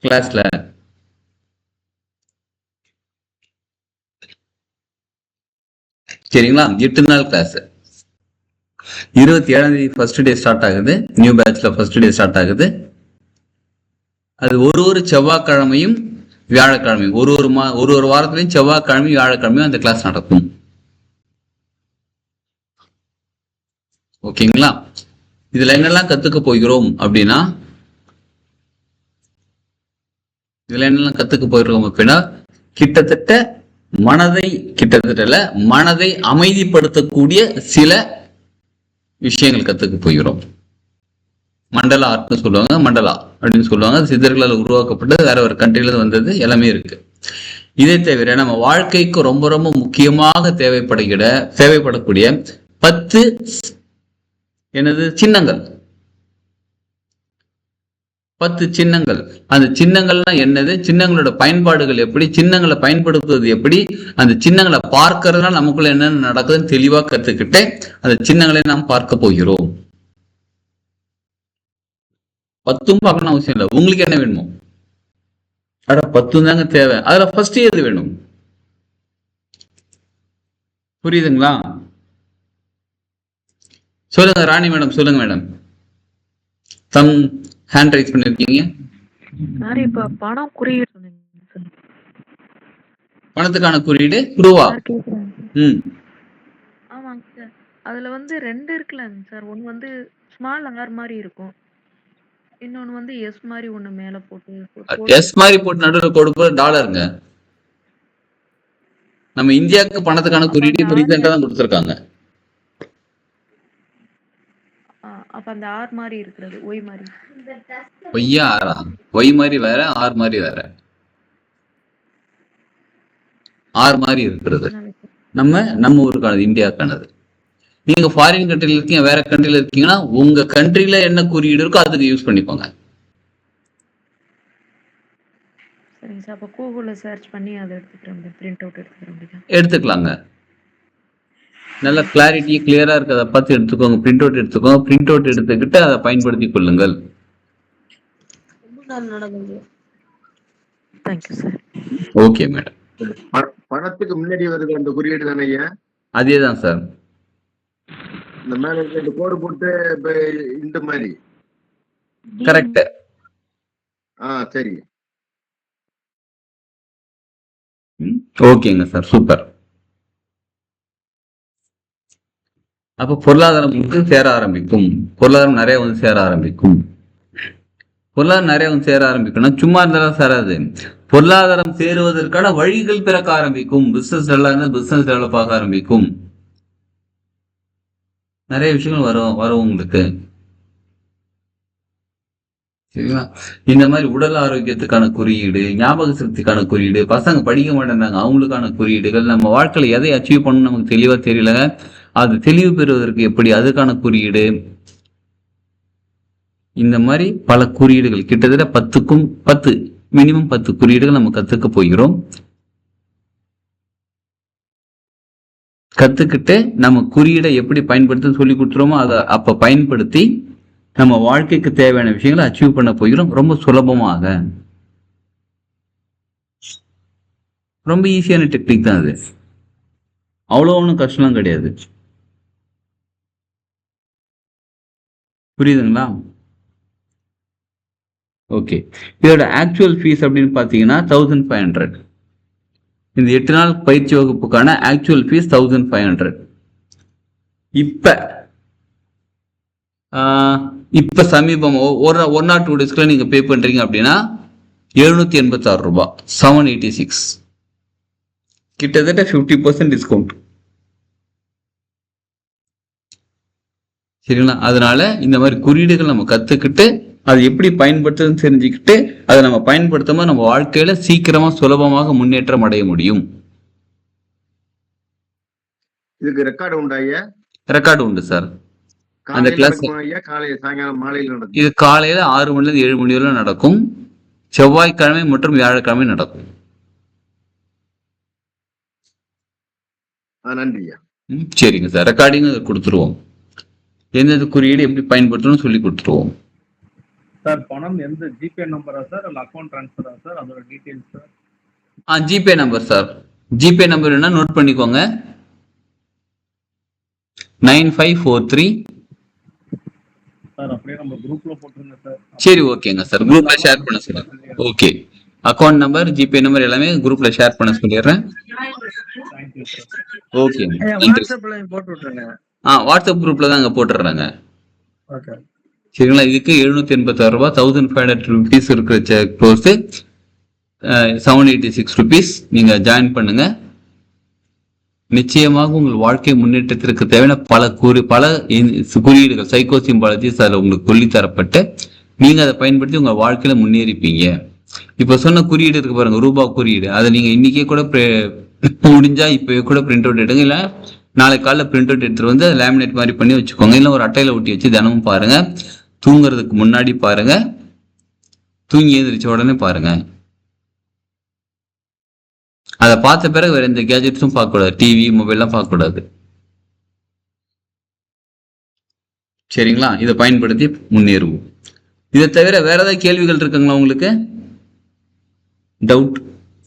கிளாஸ்ல. சரிங்களா? 8 நாள் கிளாஸ். 27ஆம் தேதி ஃபர்ஸ்ட் டே ஸ்டார்ட் ஆகுது, நியூ பேட்ச்ல ஃபர்ஸ்ட் டே ஸ்டார்ட் ஆகுது. அது ஒரு செவ்வாய்க்கிழமையும் வியாழக்கிழமையும், ஒரு வாரத்திலையும் செவ்வாய்க்கிழமையும் வியாழக்கிழமையும் அந்த கிளாஸ் நடக்கும். ஓகேங்களா? இதுல என்னெல்லாம் கத்துக்க போகிறோம் அப்படின்னா, கிட்டத்தட்ட மனதை அமைதிப்படுத்தக்கூடிய சில விஷயங்கள் கத்துக்க போகிறோம். மண்டலா ஆர்ட்னு சொல்லுவாங்க, மண்டலா அப்படின்னு சொல்லுவாங்க. சித்தர்களால் உருவாக்கப்பட்டது, வேற ஒரு கண்ட்ரில வந்தது, எல்லாமே இருக்கு. இதை தவிர நம்ம வாழ்க்கைக்கு ரொம்ப ரொம்ப முக்கியமாக தேவைப்படக்கூடிய 10 சின்னங்கள், 10 சின்னங்கள். அந்த சின்னங்கள்னா என்னது, சின்னங்களோட பயன்பாடுகள் எப்படி, சின்னங்களை பயன்படுத்துவது எப்படி, அந்த சின்னங்களை பார்க்கறதுனால நமக்குள்ள என்னென்ன நடக்குதுன்னு தெளிவா கத்துக்கிட்டு அந்த சின்னங்களை நாம் பார்க்க போகிறோம். 10 பார்க்கணும் அவசியம் இல்லை, உங்களுக்கு என்ன வேணுமோ. 10 தாங்க தேவை, அதுல ஃபர்ஸ்ட் எது வேணும்? புரியுதுங்களா? சொல்லுங்க ராணி மேடம், சொல்லுங்க மேடம். தம் ஹேண்ட் ரைஸ் பண்ணிருக்கீங்க. இப்ப பணம் குறியீடு சொன்னீங்க, பணத்துக்கான குறியீடு ரூபா. ஆமாங்க சார். அதுல 2 இருக்குல்லங்க சார். ஒன்னு ஸ்மால் ஆர் மாதிரி இருக்கும், இன்னொன்னு எஸ் மாதிரி ஒண்ணு மேல போட்டு எஸ் மாதிரி போட்டு நடுவில் கொடுப்பது டாலருங்க. நம்ம இந்தியாவுக்கு பணத்துக்கான குறியீடு இப்ப ரீசெண்டா தான் கொடுத்திருக்காங்க. அப்ப அந்த ஆர் மாதிரி இருக்கிறது ஒய் மாதிரி. ஒய்யா ஆரா? ஒய் மாதிரி வேற, ஆர் மாதிரி வேற. ஆர் மாதிரி இருக்கிறது நம்ம ஊருக்கானது, இந்தியாவுக்கானது. நீங்க ஃபாரின் கண்ட்ரில இருக்கீங்க, வேற கண்ட்ரில இருக்கீங்கன்னா உங்க கண்ட்ரில என்ன குறியீடு இருக்கோ அதுக்கு யூஸ் பண்ணிக்கோங்க. சரிங்க சார். அப்போ கூகுள்ல சர்ச் பண்ணி அதை எடுத்துக்கிறேன். பிரிண்ட் அவுட் எடுத்துக்கிற முடியும். எடுத்துக்கலாங்க. நல்ல கிளாரிட்டி கிளியரா இருக்கிறத பார்த்து எடுத்துக்கோங்க. பிரிண்ட் அவுட் எடுத்துக்கோங்க. பிரிண்ட் அவுட் எடுத்துக்கிட்டு அதை பயன்படுத்திக் கொள்ளுங்கள். Thank you sir. Okay madam. பணத்துக்கு முன்னாடி வருது அந்த குறியீடு தானே ஐயா? அதே தான் சார். இந்த மேல இந்த கோடு போட்டு இப்ப இந்த மாதிரி. கரெக்ட். சரி. ஓகேங்க சார், சூப்பர். அப்ப பொருளாதாரம் வந்து சேர ஆரம்பிக்கும். பொருளாதாரம் நிறைய வந்து சேர ஆரம்பிக்கும். பொருளாதாரம் நிறைய வந்து சேர ஆரம்பிக்கணும். சும்மா இருந்தாலும் சேராது. பொருளாதாரம் சேருவதற்கான வழிகள் பிறக்க ஆரம்பிக்கும். பிசினஸ் பிசினஸ் டெவலப் ஆக ஆரம்பிக்கும். நிறைய விஷயங்கள் வரும் உங்களுக்கு. சரிங்களா? இந்த மாதிரி உடல் ஆரோக்கியத்துக்கான குறியீடு, ஞாபக சக்திக்கான குறியீடு, பசங்க படிக்க மாட்டேங்கிறாங்க அவங்களுக்கான குறியீடுகள், நம்ம வாழ்க்கையில எதை அச்சீவ் பண்ணணும் நமக்கு தெளிவா தெரியல, அது தெளிவு பெறுவதற்கு எப்படி, அதுக்கான குறியீடு, இந்த மாதிரி பல குறியீடுகள் கிட்டத்தட்ட 10 மினிமம் 10 குறியீடுகள் நம்ம கத்துக்க போகிறோம். கத்துக்கிட்டு நம்ம குறியீடை எப்படி பயன்படுத்த சொல்லி கொடுத்துருமோ அதை அப்ப பயன்படுத்தி நம்ம வாழ்க்கைக்கு தேவையான விஷயங்களை அச்சீவ் பண்ண போகிறோம். ரொம்ப சுலபமாக, ரொம்ப ஈஸியான டெக்னிக் தான் அது. அவ்வளோ ஒன்றும் கஷ்டம் கிடையாது. புரியுதுங்களா? ஓகே. இதோட ஆக்சுவல் ஃபீஸ் அப்படின்னு பார்த்தீங்கன்னா 1500. இந்த 8 நாள் பயிற்சி வகுப்புக்கான ஆக்சுவல் ஃபீஸ் 1500. இப்ப சமீபம் ஒரு ஆர் 2 டேஸ்க்குள்ள நீங்க பே பண்றீங்க அப்படின்னா 786 ரூபாய், 786, கிட்டத்தட்ட 50% டிஸ்கவுண்ட். சரிங்களா? அதனால இந்த மாதிரி குறியீடுகள் நம்ம கத்துக்கிட்டு அதை எப்படி பயன்படுத்துன்னு தெரிஞ்சுக்கிட்டு அதை நம்ம பயன்படுத்தாம நம்ம வாழ்க்கையில சீக்கிரமா சுலபமாக முன்னேற்றம் அடைய முடியும். இதுக்கு ரெக்கார்டு உண்டா ஐயா? ரெக்கார்டு உண்டு சார். அந்த கிளாஸ் காலையில சாயங்காலம் மாலையில் நடக்கும். இது காலையில 6 மணிலிருந்து 7 மணி வரை நடக்கும். செவ்வாய்க்கிழமை மற்றும் வியாழக்கிழமை நடக்கும். நன்றி ஐயா. சரிங்க சார். ரெக்கார்டிங் கொடுத்துருவோம். எந்தெந்த குறியீடு எப்படி பயன்படுத்தணும்னு சொல்லி கொடுத்துருவோம். சார் பணம் எந்த ஜிபே நம்பரா சார் இல்ல அக்கௌண்ட் ட்ரான்ஸ்ஃபரா சார், அதோட details sir? GPay number sir. GPay number என்ன நோட் பண்ணிக்கோங்க. 9543. சார் அப்படியே நம்ம குரூப்ல போட்டுருங்க சார். சரி, ஓகேங்க சார். குரூப்ல ஷேர் பண்ண சொல்லுங்க. Okay. Account number, GPay number எல்லாமே குரூப்ல ஷேர் பண்ண சொல்லிடுறேன். Thank you sir. ஓகே. வாட்ஸ்அப்ல போட்டு விட்டுருங்க. வாட்ஸ்அப் குரூப்ல தான் அங்க போட்டுடுறாங்க. ஓகே. சரிங்களா? இதுக்கு 786 ரூபாய், 1500 rupees இருக்கிற கோர்ஸ் 786 rupees நீங்க ஜாயின் பண்ணுங்க. நிச்சயமாக உங்கள் வாழ்க்கை முன்னேற்றத்திற்கு தேவையான பல குறியீடுகள், சைக்கோ சிம்பாலஜிஸ் அதில் உங்களுக்கு சொல்லி தரப்பட்டு நீங்க அதை பயன்படுத்தி உங்க வாழ்க்கையில முன்னேறிப்பீங்க. இப்ப சொன்ன குறியீடு இருக்கு பாருங்க, ரூபாய் குறியீடு, அதை நீங்க இன்னைக்கே கூட முடிஞ்சா இப்பவே கூட பிரிண்ட் அவுட் எடுங்க. இல்ல நாளை காலைல பிரிண்ட் அவுட் எடுத்துட்டு வந்து லேமினேட் மாதிரி பண்ணி வச்சுக்கோங்க. இல்லை ஒரு அட்டையில ஒட்டி வச்சு தினமும் பாருங்க. தூங்குறதுக்கு முன்னாடி பாருங்க, தூங்கி எழுந்திரிச்ச உடனே பாருங்க. அதை பார்த்த பிறகு வேற எந்த கேஜெட்ஸும் பார்க்கக்கூடாது, டிவி மொபைல்லாம் பார்க்கக்கூடாது. சரிங்களா? இதை பயன்படுத்தி முன்னேறுவோம். இதை தவிர வேற ஏதாவது கேள்விகள் இருக்குங்களா உங்களுக்கு? டவுட்?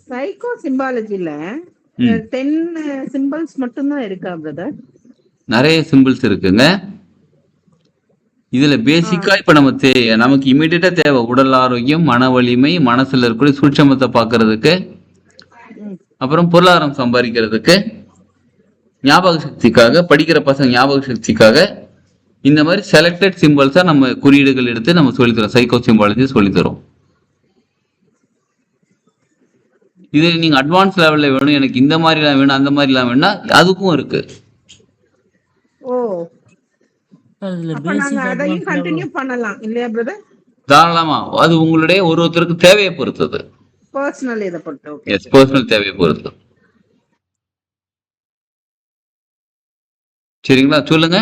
சைக்கோ சிம்பாலஜில 10 சிம்பிள்ஸ் மட்டும்தான் இருக்கா பிரதர்? நிறைய சிம்பிள்ஸ் இருக்குங்க. இதுல பேசிக்கா இப்ப நமக்கு இமீடியட்டா தேவை உடல் ஆரோக்கியம், மன வலிமை, மனசுல இருக்கக்கூடிய சூட்சமத்தை பாக்குறதுக்கு, அப்புறம் பொருளாதாரம் சம்பாதிக்கிறதுக்கு, ஞாபக சக்திக்காக, படிக்கிற பசங்க ஞாபக சக்திக்காக, இந்த மாதிரி செலக்டட் சிம்பிள்ஸா நம்ம குறியீடுகள் எடுத்து நம்ம சொல்லித்தரோம். Psycho symbology சொல்லித்தரோம். இது நீங்க அட்வான்ஸ் லெவல்ல வேணும், எனக்கு இந்த மாதிரி எல்லாம் வேணும், அந்த மாதிரி எல்லாம் வேணும்னா அதுக்கும் இருக்கு. அதையும் கண்டினியூ பண்ணலாம் இல்லையா பிரதர்? தாராளமா. அது உங்களுடைய ஒருத்தருக்கு தேவையை பொறுத்தது. பர்சனல் இதை பொறுத்து. ஓகே. எஸ், பர்சனல் தேவையை பொறுத்தது. சரிங்களா? சொல்லுங்க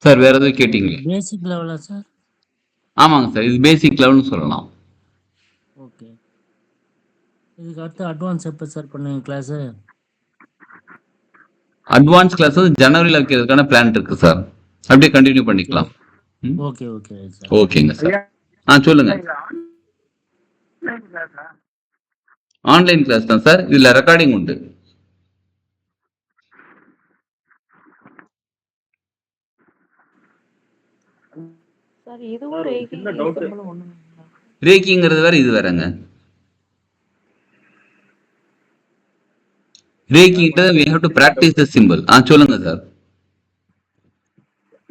சார். வேற எதுவும் கேட்டீங்களா? பேசிக் லெவலா சார்? ஆமாங்க சார், இது பேசிக் லெவல்னு சொல்லலாம். இதுக்கு அடுத்து அட்வான்ஸ் எப்போ சார் பண்ணுவீங்க கிளாஸு? அட்வான்ஸ் கிளாஸ் வந்து ஜனவரியில் வைக்கிறதுக்கான பிளான் இருக்கு சார். அப்படியே கண்டினியூ பண்ணிக்கலாம். Okay okay sir. ஓகேங்க சார். சொல்லுங்க. ஆன்லைன் கிளாஸ் தான் சார். இதுல ரெக்கார்டிங் உண்டு. சார் இதுவும் ரேகி சின்ன doubt. சிம்பிளும் ஒண்ணுங்களா? ரேக்கிங்கிறது வேற, இது வேறங்க. ரேக்கிங்கிறது we have to practice the symbol. சொல்லுங்க சார்.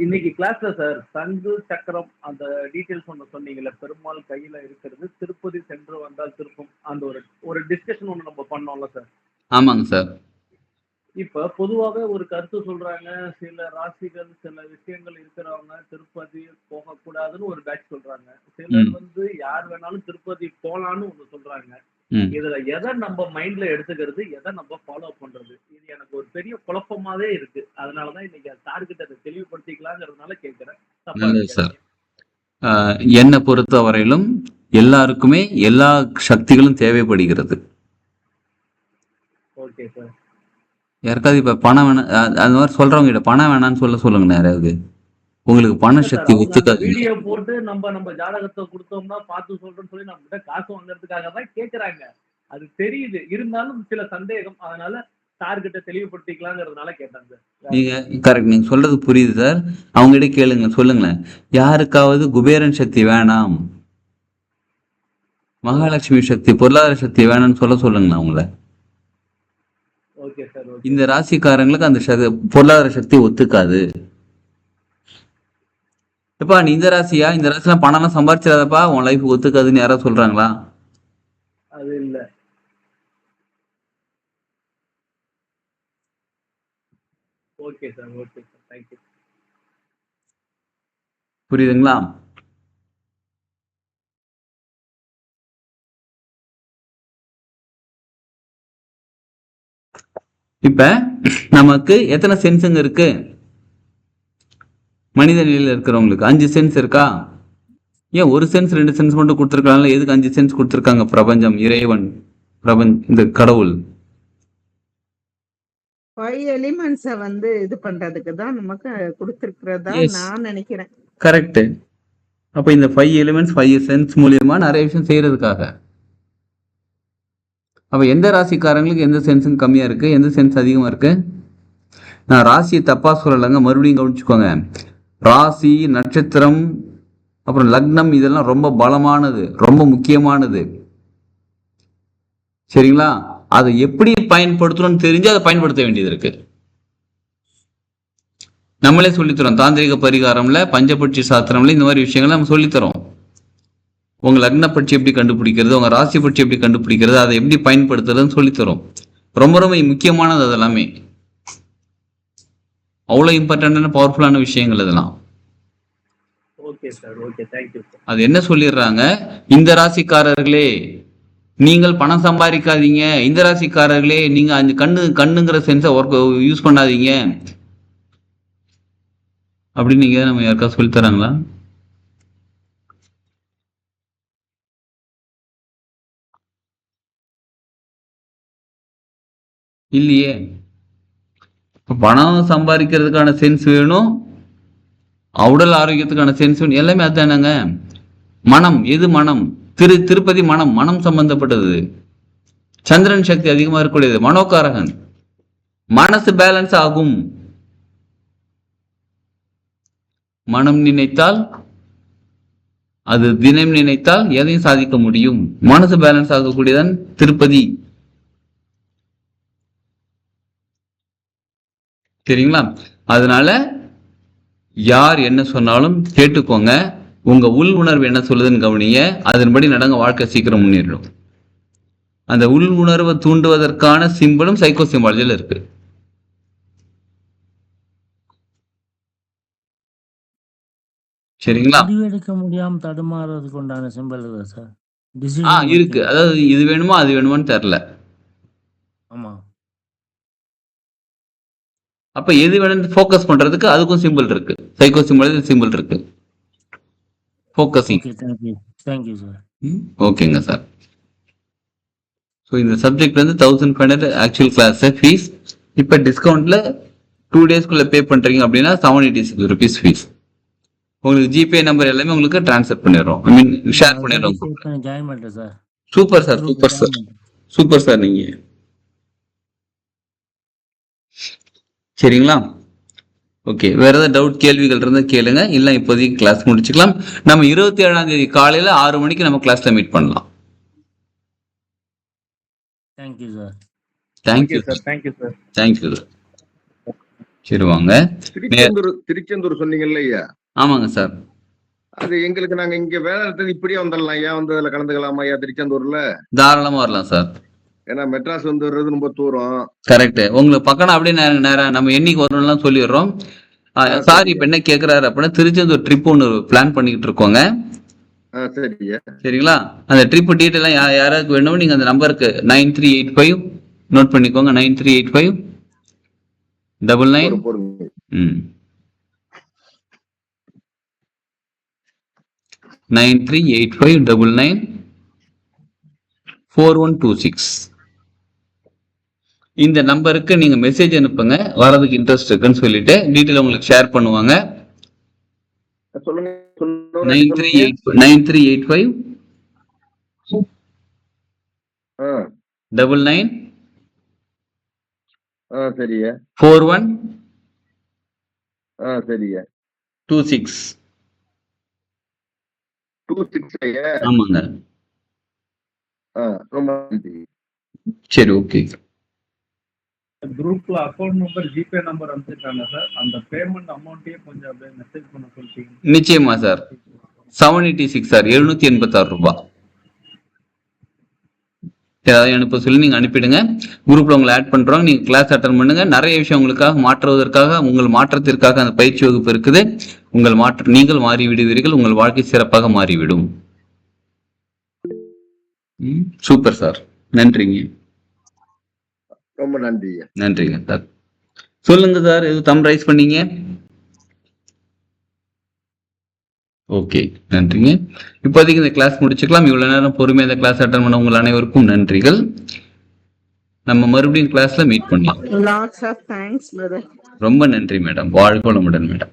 இன்னைக்கு கிளாஸ்ல சார் சங்கு சக்கரம் அந்த டீடைல்ஸ் ஒன்று சொன்னீங்கல்ல, பெருமாள் கையில இருக்கிறது, திருப்பதி சென்று வந்தால் திருப்பும், அந்த ஒரு டிஸ்கஷன் ஒன்று நம்ம பண்ணோம்ல சார். ஆமாங்க சார். இப்ப பொதுவாகவே ஒரு கருத்து சொல்றாங்க, சில ராசிகள் சில விஷயங்கள் இருக்கிறவங்க திருப்பதி போகக்கூடாதுன்னு ஒரு பேட்ச் சொல்றாங்க, சிலர் வந்து யார் வேணாலும் திருப்பதி போலான்னு ஒண்ணு சொல்றாங்க. இதுல எதை நம்ம மைண்ட்ல எடுத்துக்கிறது, எதை நம்ம ஃபாலோ பண்றது, இது எனக்கு ஒரு பெரிய குழப்பமாவே இருக்கு. அதனாலதான் இன்னைக்கு சார்கிட்ட அதை தெளிவுபடுத்திக்கலாங்கிறதுனால கேட்கிறேன். நல்லது சார். என்னை பொறுத்த வரையிலும் எல்லாருக்குமே எல்லா சக்திகளும் தேவைப்படுகிறது. Okay sir. யாருக்காவது இப்ப பணம் வேணாம் அந்த மாதிரி சொல்றவங்க கிட்ட பணம் வேணாம்னு சொல்லுங்க. யாராவது உங்களுக்கு பண சக்தி ஒத்துக்காது. வீடியோ போட்டு நம்ம ஜாதகத்தை கொடுத்தோம்னா பார்த்து சொல்றோம்னு சொல்லி நம்ம கிட்ட காசு வாங்குறதுக்காக தான் கேக்குறாங்க. அது தெரியுது, இருந்தாலும் சில சந்தேகம். அதனால சார்கிட்ட தெளிவுபடுத்திக்கலாங்கிறதுனால கேட்டாங்க சார். நீங்க கரெக்ட், நீங்க சொல்றது புரியுது சார். அவங்ககிட்ட கேளுங்க, சொல்லுங்களேன். யாருக்காவது குபேரன் சக்தி வேணாம், மகாலட்சுமி சக்தி பொருளாதார சக்தி வேணும்னு சொல்லுங்களேன் அவங்கள. Okay sir. இந்த ராசிக்காரங்களுக்கு அந்த பொருளாதார சக்தி ஒத்துக்காது. எப்பா நீ இந்த ராசியா, இந்த ராசிலாம் பணம்லாம் சம்பாதிச்சிடாதப்பா, உன் லைஃப் ஒத்துக்காதுன்னு யாராவது சொல்றாங்களா? அது இல்ல. Okay sir. Okay sir. Thank you. புரியுதுங்களா? இப்ப நமக்கு எத்தனை சென்ஸுங்க இருக்கு? மனித நிலையில இருக்கிறவங்களுக்கு 5 சென்ஸ் இருக்கா? ஏன் ஒரு சென்ஸ் 2 சென்ஸ் மட்டும் கொடுத்துருக்காங்கல்ல? எதுக்கு 5 சென்ஸ் கொடுத்துருக்காங்க? பிரபஞ்சம், இறைவன், இந்த கடவுள் 5 எலிமெண்ட்ஸ வந்து இது பண்றதுக்கு தான் நமக்கு கொடுத்திருக்கிறதா நான் நினைக்கிறேன். கரெக்ட். அப்ப இந்த 5 எலிமெண்ட்ஸ் 5 சென்ஸ் மூலியமா நிறைய விஷயம் செய்யறதுக்காக. அப்ப எந்த ராசிக்காரங்களுக்கு எந்த சென்ஸும் கம்மியா இருக்கு, எந்த சென்ஸ் அதிகமா இருக்கு? நான் ராசியை தப்பா சொல்லலைங்க, மறுபடியும் கவனிச்சுக்கோங்க. ராசி, நட்சத்திரம், அப்புறம் லக்னம் இதெல்லாம் ரொம்ப பலமானது, ரொம்ப முக்கியமானது. சரிங்களா? அதை எப்படி பயன்படுத்தணும்னு தெரிஞ்சு அதை பயன்படுத்த வேண்டியது இருக்கு. நம்மளே சொல்லித்தரோம். தாந்திரிக பரிகாரம்ல, பஞ்சபட்சி சாஸ்திரம்ல இந்த மாதிரி விஷயங்கள் நம்ம சொல்லித்தரோம். உங்க லக்ன பட்சி எப்படி கண்டுபிடிக்கிறது, உங்க ராசி பட்சி எப்படி கண்டுபிடிக்கிறது, அதை எப்படி பயன்படுத்துறதுன்னு சொல்லித்தரோம். ரொம்ப ரொம்ப முக்கியமானது அதெல்லாமே. அவ்வளவு இம்பார்ட்டன்டான பவர்ஃபுல்லான விஷயங்கள் இதெல்லாம். Okay sir. Okay, thank you sir. அது என்ன சொல்லிடுறாங்க, இந்த ராசிக்காரர்களே நீங்கள் பணம் சம்பாதிக்காதீங்க, இந்த ராசிக்காரர்களே நீங்க அந்த கண்ணுங்கிற சென்ஸை யூஸ் பண்ணாதீங்க அப்படின்னு நீங்க நம்ம யாருக்கா சொல்லி தராங்களா? இல்லையே. பணம் சம்பாதிக்கிறதுக்கான சென்ஸ் வேணும், உடல் ஆரோக்கியத்துக்கான சென்ஸ் வேணும், எல்லாமே அதுதானங்க. மனம், எது மனம்? திருப்பதி மனம் சம்பந்தப்பட்டது. சந்திரன் சக்தி அதிகமா இருக்கக்கூடியது, மனோகாரகன். மனசு பேலன்ஸ் ஆகும். மனம் நினைத்தால், அது தினம் நினைத்தால் எதையும் சாதிக்க முடியும். மனசு பேலன்ஸ் ஆகக்கூடியதான் திருப்பதி. சரிங்களா? அதனால யார் என்ன சொன்னாலும் கேட்டுக்கோங்க. உங்க உள் உணர்வு என்ன சொல்லுதுன்னு கவனிங்க. அதன்படி நடங்க, வாழ்க்கை சீக்கிரம் முன்னேறிடும். அந்த உள் உணர்வை தூண்டுவதற்கான சிம்பிளும் சைக்கோ சிம்பாலஜில இருக்கு. சரிங்களா? எடுக்க முடியாம தடுமாறதுக்கு உண்டான சிம்பிள் சார். இருக்கு. அதாவது இது வேணுமா அது வேணுமான்னு தெரியல. ஆமா. அப்ப எது வேணும்னு ஃபோக்கஸ் பண்றதுக்கு அதுக்கும் சிம்பிள் இருக்கு. சைக்கோ சிம்பாலஜி சிம்பிள் இருக்கு. ஃபோக்கஸிங். Thank you sir. ஓகேங்க சார். ஸோ இந்த சப்ஜெக்ட் வந்து 1500 ஆக்சுவல் கிளாஸ் ஃபீஸ். இப்போ டிஸ்கவுண்ட்ல 2 டேஸ்க்குள்ள பே பண்றீங்க அப்படின்னா 786 rupees ஃபீஸ். உங்களுக்கு ஜிபே நம்பர் எல்லாமே உங்களுக்கு ட்ரான்ஸ்ஃபர் பண்ணிடுறோம், ஐ மீன் ஷேர் பண்ணிடுறோம். ஜாயின் பண்ணிட்டேன் sir. Super sir, super sir, super sir. நீங்க சரிங்களா? ஓகே, வேற ஏதாவது டவுட் கேள்விகள் இருந்தால் கேளுங்க, இல்லை இப்போதைக்கு கிளாஸ் முடிச்சுக்கலாம். நம்ம 27ஆம் தேதி காலையில 6 மணிக்கு நம்ம கிளாஸ்ல மீட் பண்ணலாம். Thank you sir. Thank you sir, thank you sir. Thank you sir. சரி வாங்க. திருச்செந்தூர் சொன்னீங்கல்ல ஐயா? ஆமாங்க சார். அது எங்களுக்கு நாங்க இங்க வேலை எடுத்தது இப்படியே வந்துடலாம் ஐயா, வந்து அதுல கலந்துக்கலாமா ஐயா திருச்செந்தூர்ல? தாராளமா வரலாம் சார். ஏன்னா மெட்ராஸ் வந்து வர்றது ரொம்ப தூரம். கரெக்ட். உங்களுக்கு பக்கம் அப்படியே நேரம் நம்ம என்னைக்கு வரணும்லாம் சொல்லிடுறோம். சார் இப்ப என்ன கேக்குறாரு அப்படின்னா திருச்செந்தூர் ட்ரிப் ஒன்று பிளான் பண்ணிக்கிட்டு இருக்கோங்க. சரியா? சரிங்களா? அந்த ட்ரிப் டீட்டெயிலாம் யாராருக்கு வேணும் நீங்க அந்த நம்பருக்கு 9385 நோட் பண்ணிக்கோங்க. 9385 99 9385 4126 இந்த நம்பருக்கு நீங்க மெசேஜ் அனுப்புங்க. வரதுக்கு இன்ட்ரெஸ்ட் இருக்குன்னு சொல்லிட்டு டீட்டெயில் உங்களுக்கு ஷேர் பண்ணுவாங்க. சொல்லுங்க. 9385 99 சரியா? 41 சரியா? 26 ஐயா? ஆமாங்க. ரொம்ப நன்றி. சரி, ஓகே. குரூப்ல அக்கௌண்ட் நம்பர் ஜிபே நம்பர் அனுப்பிச்சிருக்காங்க சார். அந்த பேமெண்ட் அமௌண்ட்டையே கொஞ்சம் அப்படியே மெசேஜ் பண்ண சொல்லிட்டீங்க. நிச்சயமா சார். 786 சார், 786 ரூபாய். ஏதாவது அனுப்ப சொல்லி நீங்க அனுப்பிடுங்க. குரூப்ல உங்களை ஆட் பண்றோம். நீங்க கிளாஸ் அட்டன் பண்ணுங்க. நிறைய விஷயம் உங்களுக்காக மாற்றுவதற்காக, உங்கள் மாற்றத்திற்காக அந்த பயிற்சி வகுப்பு இருக்குது. உங்கள் நீங்கள் மாறி விடுவீர்கள். உங்கள் வாழ்க்கை சிறப்பாக மாறிவிடும். சூப்பர் சார், நன்றிங்க. ரொம்ப நன்றி. நன்றிங்க சார். சொல்லுங்க சார், எது தம் ரைஸ் பண்ணீங்க? ஓகே, நன்றிங்க. இப்போதைக்கு இந்த கிளாஸ் முடிச்சுக்கலாம். இவ்வளவு நேரம் பொறுமையாக இந்த கிளாஸ் அட்டன் பண்ண உங்கள் அனைவருக்கும் நன்றிகள். நம்ம மறுபடியும் கிளாஸ்ல மீட் பண்ணலாம். Lots of thanks, brother. ரொம்ப நன்றி மேடம். வாழ்க வளமுடன் மேடம்.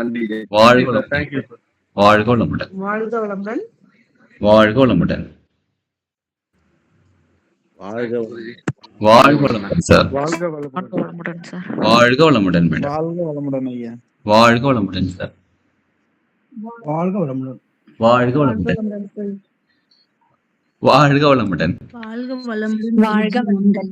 நன்றி. வாழ்க வளமுடன். வாழ்க வளமுடன். வாழ்க வளமுடன். வாழ்க வளமுடன். வாழ்க வளமுடன் சார். வாழ்க வளமுடன் சார். வாழ்க வளமுடன் மேடம். வாழ்க வளமுடன் ஐயா. வாழ்க வளமுடன் சார். வாழ்க வளமுடன். வாழ்க வளமுடன். வாழ்க வளமுடன். வாழ்க வளமுடன். வாழ்க வளமுடன்.